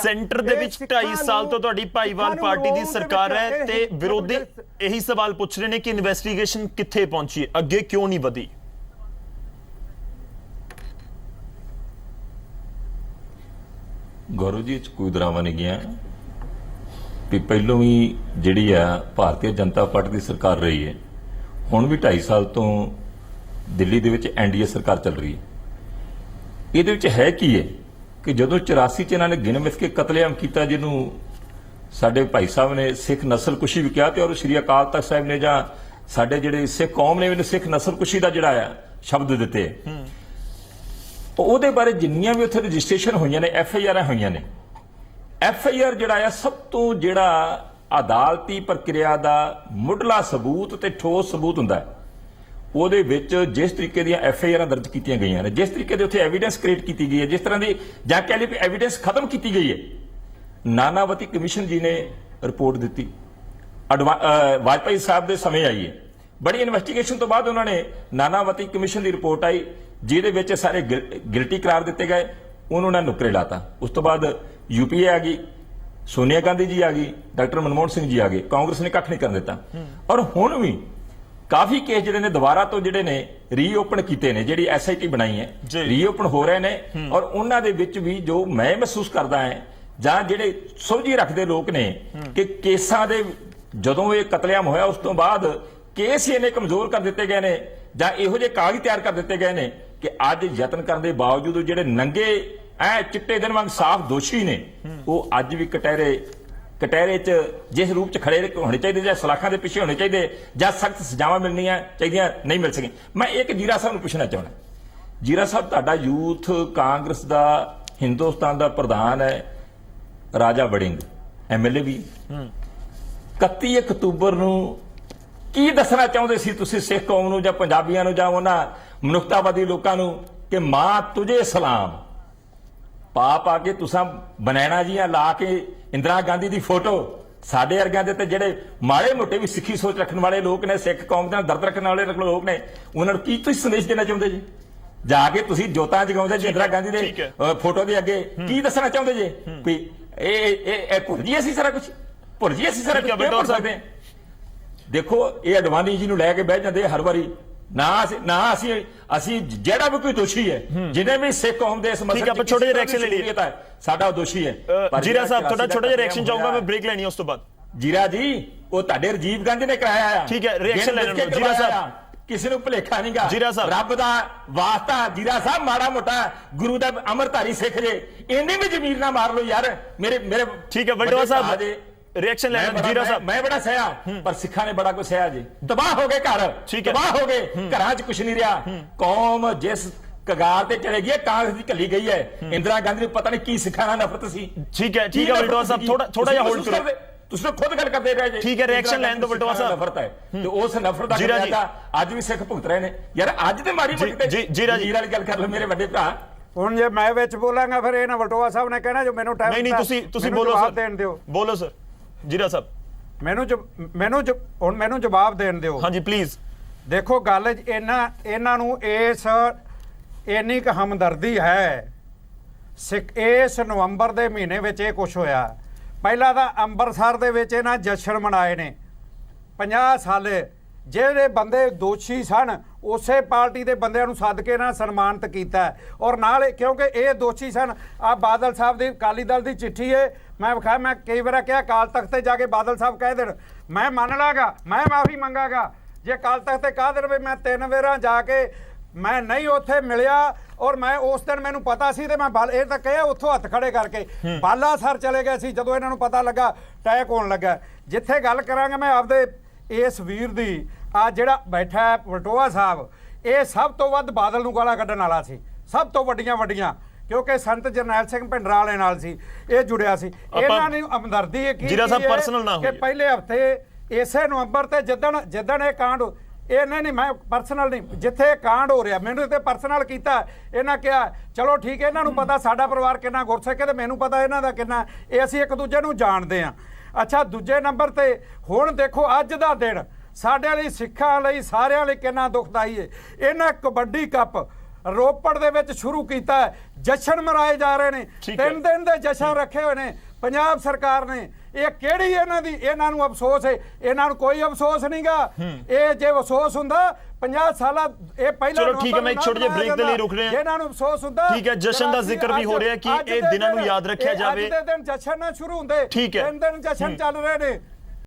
ਸੈਂਟਰ ਦੇ ਵਿੱਚ 2.5 ਸਾਲ ਤੋਂ ਤੁਹਾਡੀ ਭਾਈਵਾਲ ਪਾਰਟੀ ਦੀ ਸਰਕਾਰ ਹੈ ਤੇ ਵਿਰੋਧੀ ਇਹੀ ਸਵਾਲ ਪੁੱਛ ਰਹੇ ਨੇ ਕਿ ਇਨਵੈਸਟੀਗੇਸ਼ਨ ਕਿੱਥੇ ਪਹੁੰਚੀ, ਅੱਗੇ ਕਿਉਂ ਨਹੀਂ ਵਧੀ? ਗੌਰਵ ਜੀ, ਕੋਈ ਡਰਾਮਾ ਨਹੀਂ ਗਿਆ ਵੀ ਪਹਿਲੋਂ ਵੀ ਜਿਹੜੀ ਆ ਭਾਰਤੀ ਜਨਤਾ ਪਾਰਟੀ ਦੀ ਸਰਕਾਰ ਰਹੀ ਹੈ, ਹੁਣ ਵੀ 2.5 ਸਾਲ ਤੋਂ ਦਿੱਲੀ ਦੇ ਵਿੱਚ ਐਨਡੀਏ ਸਰਕਾਰ ਚੱਲ ਰਹੀ ਹੈ। ਇਹਦੇ ਵਿੱਚ ਹੈ ਕੀ ਹੈ ਕਿ ਜਦੋਂ 84 ਚ ਇਹਨਾਂ ਨੇ ਗਿਣ ਮਿਥ ਕੇ ਕਤਲੇਆਮ ਕੀਤਾ, ਜਿਹਨੂੰ ਸਾਡੇ ਭਾਈ ਸਾਹਿਬ ਨੇ ਸਿੱਖ ਨਸਲ ਕੁਸ਼ੀ ਵੀ ਕਿਹਾ, ਤੇ ਔਰ ਸ਼੍ਰੀ ਅਕਾਲ ਤਖਤ ਸਾਹਿਬ ਨੇ ਜਾਂ ਸਾਡੇ ਜਿਹੜੇ ਸਿੱਖ ਕੌਮ ਨੇ ਵੀ ਸਿੱਖ ਨਸਲ ਕੁਸ਼ੀ ਦਾ ਜਿਹੜਾ ਆ ਸ਼ਬਦ ਦਿੱਤੇ, ਉਹਦੇ ਬਾਰੇ ਜਿੰਨੀਆਂ ਵੀ ਉੱਥੇ ਰਜਿਸਟ੍ਰੇਸ਼ਨ ਹੋਈਆਂ ਨੇ, FIR ਹੋਈਆਂ ਨੇ, FIR ਜਿਹੜਾ ਆ ਸਭ ਤੋਂ ਜਿਹੜਾ ਅਦਾਲਤੀ ਪ੍ਰਕਿਰਿਆ ਦਾ ਮੁੱਢਲਾ ਸਬੂਤ ਤੇ ਠੋਸ ਸਬੂਤ ਹੁੰਦਾ ਹੈ। ਉਹਦੇ ਵਿੱਚ ਜਿਸ ਤਰੀਕੇ ਦੀਆਂ FIR ਦਰਜ ਕੀਤੀਆਂ ਗਈਆਂ ਨੇ, ਜਿਸ ਤਰੀਕੇ ਦੇ ਉੱਥੇ ਐਵੀਡੈਂਸ ਕ੍ਰੀਏਟ ਕੀਤੀ ਗਈ ਹੈ, ਜਿਸ ਤਰ੍ਹਾਂ ਦੀ ਜਾਂ ਕਹਿ ਲਈ ਵੀ ਐਵੀਡੈਂਸ ਖਤਮ ਕੀਤੀ ਗਈ ਹੈ। ਨਾਨਾਵਤੀ ਕਮਿਸ਼ਨ ਜੀ ਨੇ ਰਿਪੋਰਟ ਦਿੱਤੀ, ਵਾਜਪਾਈ ਸਾਹਿਬ ਦੇ ਸਮੇਂ ਆਈ ਹੈ, ਬੜੀ ਇਨਵੈਸਟੀਗੇਸ਼ਨ ਤੋਂ ਬਾਅਦ ਉਹਨਾਂ ਨੇ ਨਾਨਾਵਤੀ ਕਮਿਸ਼ਨ ਦੀ ਰਿਪੋਰਟ ਆਈ, ਜਿਹਦੇ ਵਿੱਚ ਸਾਰੇ ਗਿਲਟੀ ਕਰਾਰ ਦਿੱਤੇ ਗਏ, ਉਹਨੂੰ ਨਾ ਨੁਕਰੇ ਲਾਤਾ। ਉਸ ਤੋਂ ਬਾਅਦ UPA ਆ ਗਈ, ਸੋਨੀਆ ਗਾਂਧੀ ਜੀ ਆ ਗਈ, ਡਾਕਟਰ ਮਨਮੋਹਨ ਸਿੰਘ ਜੀ ਆ ਗਏ, ਕਾਂਗਰਸ ਨੇ ਕੱਖ ਨਹੀਂ ਕਰਨ ਦਿੱਤਾ। ਔਰ ਹੁਣ ਵੀ ਕਾਫੀ ਕੇਸ ਜਿਹੜੇ ਨੇ ਦੁਬਾਰਾ ਤੋਂ ਜਿਹੜੇ ਨੇ ਰੀਓਪਨ ਕੀਤੇ ਨੇ, ਜਿਹੜੀ SIT ਬਣਾਈ ਹੈ, ਰੀਓਪਨ ਹੋ ਰਹੇ ਨੇ। ਔਰ ਉਹਨਾਂ ਦੇ ਵਿੱਚ ਵੀ ਜੋ ਮੈਂ ਮਹਿਸੂਸ ਕਰਦਾ ਹਾਂ ਜਾਂ ਜਿਹੜੇ ਸੋਝੀ ਰੱਖਦੇ ਲੋਕ ਨੇ ਕਿ ਕੇਸਾਂ ਦੇ ਜਦੋਂ ਇਹ ਕਤਲੇਆਮ ਹੋਇਆ ਉਸ ਤੋਂ ਬਾਅਦ ਕੇਸ ਹੀ ਇਹਨੇ ਕਮਜ਼ੋਰ ਕਰ ਦਿੱਤੇ ਗਏ ਨੇ ਜਾਂ ਇਹੋ ਜਿਹੇ ਕਾਗਜ਼ ਤਿਆਰ ਕਰ ਦਿੱਤੇ ਗਏ ਨੇ ਕਿ ਅੱਜ ਯਤਨ ਕਰਨ ਦੇ ਬਾਵਜੂਦ ਜਿਹੜੇ ਨੰਗੇ ਚਿੱਟੇ ਦਿਨ ਵਾਂਗ ਸਾਫ਼ ਦੋਸ਼ੀ ਨੇ, ਉਹ ਅੱਜ ਵੀ ਕਟਹਿਰੇ 'ਚ ਜਿਸ ਰੂਪ 'ਚ ਖੜੇ ਹੋਣੇ ਚਾਹੀਦੇ, ਜਾਂ ਸਲਾਖਾਂ ਦੇ ਪਿੱਛੇ ਹੋਣੇ ਚਾਹੀਦੇ, ਜਾਂ ਸਖਤ ਸਜ਼ਾਵਾਂ ਮਿਲਣੀਆਂ ਚਾਹੀਦੀਆਂ, ਨਹੀਂ ਮਿਲ ਸਕੀਆਂ। ਮੈਂ ਇੱਕ ਜੀਰਾ ਸਾਹਿਬ ਨੂੰ ਪੁੱਛਣਾ ਚਾਹੁੰਦਾ, ਜੀਰਾ ਸਾਹਿਬ, ਤੁਹਾਡਾ ਯੂਥ ਕਾਂਗਰਸ ਦਾ ਹਿੰਦੁਸਤਾਨ ਦਾ ਪ੍ਰਧਾਨ ਹੈ, ਰਾਜਾ ਵੜਿੰਗ MLA ਵੀ 31 ਅਕਤੂਬਰ ਨੂੰ ਕੀ ਦੱਸਣਾ ਚਾਹੁੰਦੇ ਸੀ ਤੁਸੀਂ ਸਿੱਖ ਕੌਮ ਨੂੰ ਜਾਂ ਪੰਜਾਬੀਆਂ ਨੂੰ ਜਾਂ ਉਹਨਾਂ ਮਨੁੱਖਤਾਵਾਦੀ ਲੋਕਾਂ ਨੂੰ ਕਿ ਮਾਂ ਤੁਝੇ ਸਲਾਮ ਪਾ ਕੇ ਤੁਸੀਂ ਬਨੈਣਾ ਜੀਆਂ ਲਾ ਕੇ ਇੰਦਰਾ ਗਾਂਧੀ ਦੀ ਫੋਟੋ ਸਾਡੇ ਵਰਗਿਆਂ ਦੇ ਤੇ ਜਿਹੜੇ ਮਾੜੇ ਮੋਟੇ ਵੀ ਸਿੱਖੀ ਸੋਚ ਰੱਖਣ ਵਾਲੇ ਲੋਕ ਨੇ, ਸਿੱਖ ਕੌਮ ਦਾ ਦਰਦ ਰੱਖਣ ਵਾਲੇ ਲੋਕ ਨੇ, ਉਹਨਾਂ ਨੂੰ ਕੀ ਤੁਸੀਂ ਸੰਦੇਸ਼ ਦੇਣਾ ਚਾਹੁੰਦੇ ਜੀ? ਜਾ ਕੇ ਤੁਸੀਂ ਜੋਤਾਂ ਜਗਾਉਂਦੇ ਜੀ ਇੰਦਰਾ ਗਾਂਧੀ ਦੇ ਫੋਟੋ ਦੇ ਅੱਗੇ, ਕੀ ਦੱਸਣਾ ਚਾਹੁੰਦੇ ਜੀ? ਵੀ ਇਹ ਭੁੱਲ ਜੀ ਅਸੀਂ ਸਾਰਾ ਕੁਝ ਭੁੱਲ ਜੀ ਅਸੀਂ ਸਾਰਾ ਕੁਝ ਭੁੱਲ ਸਕਦੇ ਹਾਂ? ਦੇਖੋ ਇਹ ਅਡਵਾਨੀ ਜੀ ਨੂੰ ਲੈ ਕੇ ਬਹਿ ਜਾਂਦੇ ਹਰ ਵਾਰੀ ਨਾ ਅਸੀਂ ਜਿਹੜਾ ਵੀ ਕੋਈ ਦੋਸ਼ੀ ਹੈ ਜਿਹਨੇ ਵੀ ਸਿੱਖ ਕੌਮ ਦੇ ਇਸ ਮਸਲੇ ਵਿੱਚ ਛੋਟੇ ਜਿਹੇ ਰਿਐਕਸ਼ਨ ਲੈ ਲਈਏ ਸਾਡਾ ਉਹ ਦੋਸ਼ੀ ਹੈ। ਜੀਰਾ ਸਾਹਿਬ ਤੁਹਾਡਾ ਛੋਟਾ ਜਿਹਾ ਰਿਐਕਸ਼ਨ ਚਾਹੂੰਗਾ ਮੈਂ, ਬ੍ਰੇਕ ਲੈਣੀ ਉਸ ਤੋਂ ਬਾਅਦ। ਜੀਰਾ ਜੀ ਉਹ ਤੁਹਾਡੇ ਰਾਜੀਵ ਗਾਂਧੀ ਨੇ ਕਰਾਇਆ ਆ, ਠੀਕ ਹੈ ਰਿਐਕਸ਼ਨ ਲੈ ਲੈਣਾ ਜੀਰਾ ਸਾਹਿਬ, ਕਿਸੇ ਨੂੰ ਭੁਲੇਖਾ ਨਹੀਂਗਾ ਜੀਰਾ ਸਾਹਿਬ, ਰੱਬ ਦਾ ਵਾਸਤਾ ਜੀਰਾ ਸਾਹਿਬ ਮਾੜਾ ਮੋਟਾ ਗੁਰੂ ਦਾ ਅੰਮ੍ਰਿਤਧਾਰੀ ਸਿੱਖ ਜੇ ਇੰਨੀ ਵੀ ਜ਼ਮੀਰ ਨਾ ਮਾਰ ਲਓ ਯਾਰ ਮੇਰੇ ਠੀਕ ਹੈ ਵਲਟੋਆ ਸਾਹਿਬ ਰਿਐਕਸ਼ਨ ਲੈਣਾ ਜੀਰਾ ਸਾਹਿਬ। ਮੈਂ ਬੜਾ ਸਹਿਆ ਪਰ ਸਿੱਖਾਂ ਨੇ ਬੜਾ ਕੁਝ ਸਹਿਆ ਜੀ, ਤਬਾਹ ਹੋ ਗਏ ਘਰ, ਤਬਾਹ ਹੋ ਗਏ ਘਰਾਂ 'ਚ ਕੁਝ ਨਹੀਂ ਰਿਹਾ। ਕੌਮ ਜਿਸ ਕਗਾਰ ਤੇ ਚਲੇ ਗਈ ਹੈ ਕਾਂਗਰਸ ਦੀ ਕੱਲੀ ਗਈ ਹੈ, ਇੰਦਰਾ ਗਾਂਧੀ ਨੂੰ ਪਤਾ ਨਹੀਂ ਕੀ ਸਿੱਖਾਂ ਨਾਲ ਨਫ਼ਰਤ ਸੀ। ਠੀਕ ਹੈ ਵਲਟੋਆ ਸਾਹਿਬ ਥੋੜਾ ਜਿਹਾ ਹੋਲਡ ਕਰੋ, ਤੁਸੀਂ ਖੁਦ ਗੱਲ ਕਰਦੇ ਰਹੇ ਜੀ। ਠੀਕ ਹੈ ਰਿਐਕਸ਼ਨ ਲੈਣ ਦੋ ਵਲਟੋਆ ਸਾਹਿਬ। ਨਫ਼ਰਤ ਹੈ ਤੇ ਉਸ ਨਫ਼ਰਤ ਦਾ ਜਿਹੜਾ ਅੱਜ ਵੀ ਸਿੱਖ ਭੁਗਤ ਰਹੇ ਨੇ ਯਾਰ। ਅੱਜ ਤੇ ਮਾੜੀ ਮੋਟੀ ਤੇ ਜੀਰਾ ਵਾਲੀ ਗੱਲ ਕਰ ਲਓ ਮੇਰੇ ਵੱਡੇ ਭਰਾ। ਹੁਣ ਜੇ ਮੈਂ ਵਿੱਚ ਬੋਲਾਂਗਾ ਫਿਰ ਇਹ ਨਾ ਵਲਟੋਆ ਸਾਹਿਬ ਨੇ ਕਹਿਣਾ ਜੋ ਮੈਨੂੰ ਟਾਈਮ ਨਹੀਂ ਤੁਸੀਂ ਬੋਲੋ ਸਰ, ਦੇਣ ਦਿਓ ਬੋਲੋ ਸਰ ਜੀਰਾ ਸਾਹਿਬ। ਮੈਨੂੰ ਜਵਾਬ ਦੇਣ ਦਿਓ। ਹਾਂਜੀ ਪਲੀਜ਼। ਦੇਖੋ ਗੱਲ ਇਹਨਾਂ ਨੂੰ ਇੰਨੀ ਕੁ ਹਮਦਰਦੀ ਹੈ ਇਸ ਨਵੰਬਰ ਦੇ ਮਹੀਨੇ ਵਿੱਚ ਇਹ ਕੁਛ ਹੋਇਆ। ਪਹਿਲਾਂ ਤਾਂ ਅੰਮ੍ਰਿਤਸਰ ਦੇ ਵਿੱਚ ਇਹਨਾਂ ਜਸ਼ਨ ਮਨਾਏ ਨੇ 50 ਸਾਲੇ, ਜਿਹੜੇ ਬੰਦੇ ਦੋਸ਼ੀ ਸਨ ਉਸੇ ਪਾਰਟੀ ਦੇ ਬੰਦਿਆਂ ਨੂੰ ਸੱਦ ਕੇ ਨਾ ਸਨਮਾਨਿਤ ਕੀਤਾ ਔਰ ਨਾਲ ਕਿਉਂਕਿ ਇਹ ਦੋਸ਼ੀ ਸਨ। ਆ ਬਾਦਲ ਸਾਹਿਬ ਦੀ ਅਕਾਲੀ ਦਲ ਦੀ ਚਿੱਠੀ ਹੈ, ਮੈਂ ਵਿਖਾਇਆ, ਮੈਂ ਕਈ ਵਾਰ ਕਿਹਾ ਅਕਾਲ ਤਖਤ ਤੇ ਜਾ ਕੇ ਬਾਦਲ ਸਾਹਿਬ ਕਹਿ ਦੇਣ ਮੈਂ ਮੰਨ ਲਾਂਗਾ, ਮੈਂ ਮਾਫੀ ਮੰਗਾਂਗਾ। ਜੇ ਅਕਾਲ ਤਖਤ ਤੇ ਕਹਿ ਦੇਣ ਵੀ ਮੈਂ 3 ਵਾਰਾਂ ਜਾ ਕੇ ਮੈਂ ਨਹੀਂ ਉੱਥੇ ਮਿਲਿਆ ਔਰ ਮੈਂ ਉਸ ਦਿਨ ਮੈਨੂੰ ਪਤਾ ਸੀ ਤੇ ਮੈਂ ਇਹ ਤਾਂ ਕਿਹਾ ਉੱਥੋਂ ਹੱਥ ਖੜੇ ਕਰਕੇ ਬਾਲਾ ਸਰ ਚਲੇ ਗਏ ਸੀ ਜਦੋਂ ਇਹਨਾਂ ਨੂੰ ਪਤਾ ਲੱਗਾ ਅਟੈਕ ਹੋਣ ਲੱਗਾ। ਜਿੱਥੇ ਗੱਲ ਕਰਾਂਗਾ ਮੈਂ ਆਪਦੇ ਇਸ ਵੀਰ ਦੀ, ਆ ਜਿਹੜਾ ਬੈਠਾ ਹੈ ਵਲਟੋਆ ਸਾਹਿਬ, ਇਹ ਸਭ ਤੋਂ ਵੱਧ ਬਾਦਲ ਨੂੰ ਗਾਲਾਂ ਕੱਢਣ ਵਾਲਾ ਸੀ, ਸਭ ਤੋਂ ਵੱਡੀਆਂ ਕਿਉਂਕਿ ਸੰਤ ਜਰਨੈਲ ਸਿੰਘ ਭਿੰਡਰਾਂ ਵਾਲੇ ਨਾਲ ਸੀ ਇਹ ਜੁੜਿਆ ਸੀ। ਇਹਨਾਂ ਨੇ ਹਮਦਰਦੀ ਕਿ ਪਹਿਲੇ ਹਫਤੇ ਇਸੇ ਨਵੰਬਰ ਤੇ ਜਿੱਦਣ ਇਹ ਕਾਂਡ ਇਹ ਨਹੀਂ ਮੈਂ ਪਰਸਨਲ ਨਹੀਂ, ਜਿੱਥੇ ਕਾਂਡ ਹੋ ਰਿਹਾ ਮੈਨੂੰ ਤੇ ਪਰਸਨਲ ਕੀਤਾ। ਇਹਨਾਂ ਕਿਹਾ ਚਲੋ ਠੀਕ ਹੈ, ਇਹਨਾਂ ਨੂੰ ਪਤਾ ਸਾਡਾ ਪਰਿਵਾਰ ਕਿੰਨਾ ਗੁਰਸਿੱਖ ਹੈ ਤੇ ਮੈਨੂੰ ਪਤਾ ਇਹਨਾਂ ਦਾ ਕਿੰਨਾ, ਇਹ ਅਸੀਂ ਇੱਕ ਦੂਜੇ ਨੂੰ ਜਾਣਦੇ ਹਾਂ। ਅੱਛਾ ਦੂਜੇ ਨੰਬਰ ਤੇ ਹੁਣ ਦੇਖੋ ਅੱਜ ਦਾ ਦਿਨ ਸਾਡੇ ਲਈ ਸਿੱਖਾਂ ਲਈ ਸਾਰਿਆਂ ਲਈ ਕਿੰਨਾ ਦੁਖਦਾਈ ਹੈ। ਇਹਨਾਂ ਕਬੱਡੀ ਕੱਪ ਰੋਪੜ ਦੇ ਵਿੱਚ ਸ਼ੁਰੂ ਕੀਤਾ, ਜਸ਼ਨ ਮਨਾਏ ਜਾ ਰਹੇ ਨੇ, 3 ਦਿਨ ਦੇ ਜਸ਼ਨ ਰੱਖੇ ਹੋਏ ਨੇ ਪੰਜਾਬ ਸਰਕਾਰ ਨੇ। ਇਹ ਕਿਹੜੀ ਇਹਨਾਂ ਨੂੰ ਅਫਸੋਸ ਹੈ? ਇਹਨਾਂ ਨੂੰ ਕੋਈ ਅਫਸੋਸ ਨਹੀਂਗਾ। ਇਹ ਜੇ ਅਫਸੋਸ ਹੁੰਦਾ 50 ਸਾਲਾਂ ਇਹ ਪਹਿਲਾਂ ਚਲੋ ਠੀਕ ਹੈ ਮੈਂ ਇੱਕ ਛੋਟੇ ਜਿਹੇ ਬ੍ਰੇਕ ਦੇ ਲਈ ਰੁਕ ਰਹੇ ਹਾਂ। ਇਹਨਾਂ ਨੂੰ ਅਫਸੋਸ ਹੁੰਦਾ ਠੀਕ ਹੈ ਜਸ਼ਨ ਦਾ ਜ਼ਿਕਰ ਵੀ ਹੋ ਰਿਹਾ ਕਿ ਇਹ ਦਿਨਾਂ ਨੂੰ ਯਾਦ ਰੱਖਿਆ ਜਾਵੇ। ਅੱਜ ਦੇ ਦਿਨ ਜਸ਼ਨ ਨਾ ਸ਼ੁਰੂ ਹੁੰਦੇ 3 ਦਿਨ ਜਸ਼ਨ ਚੱਲ ਰਹੇ ਨੇ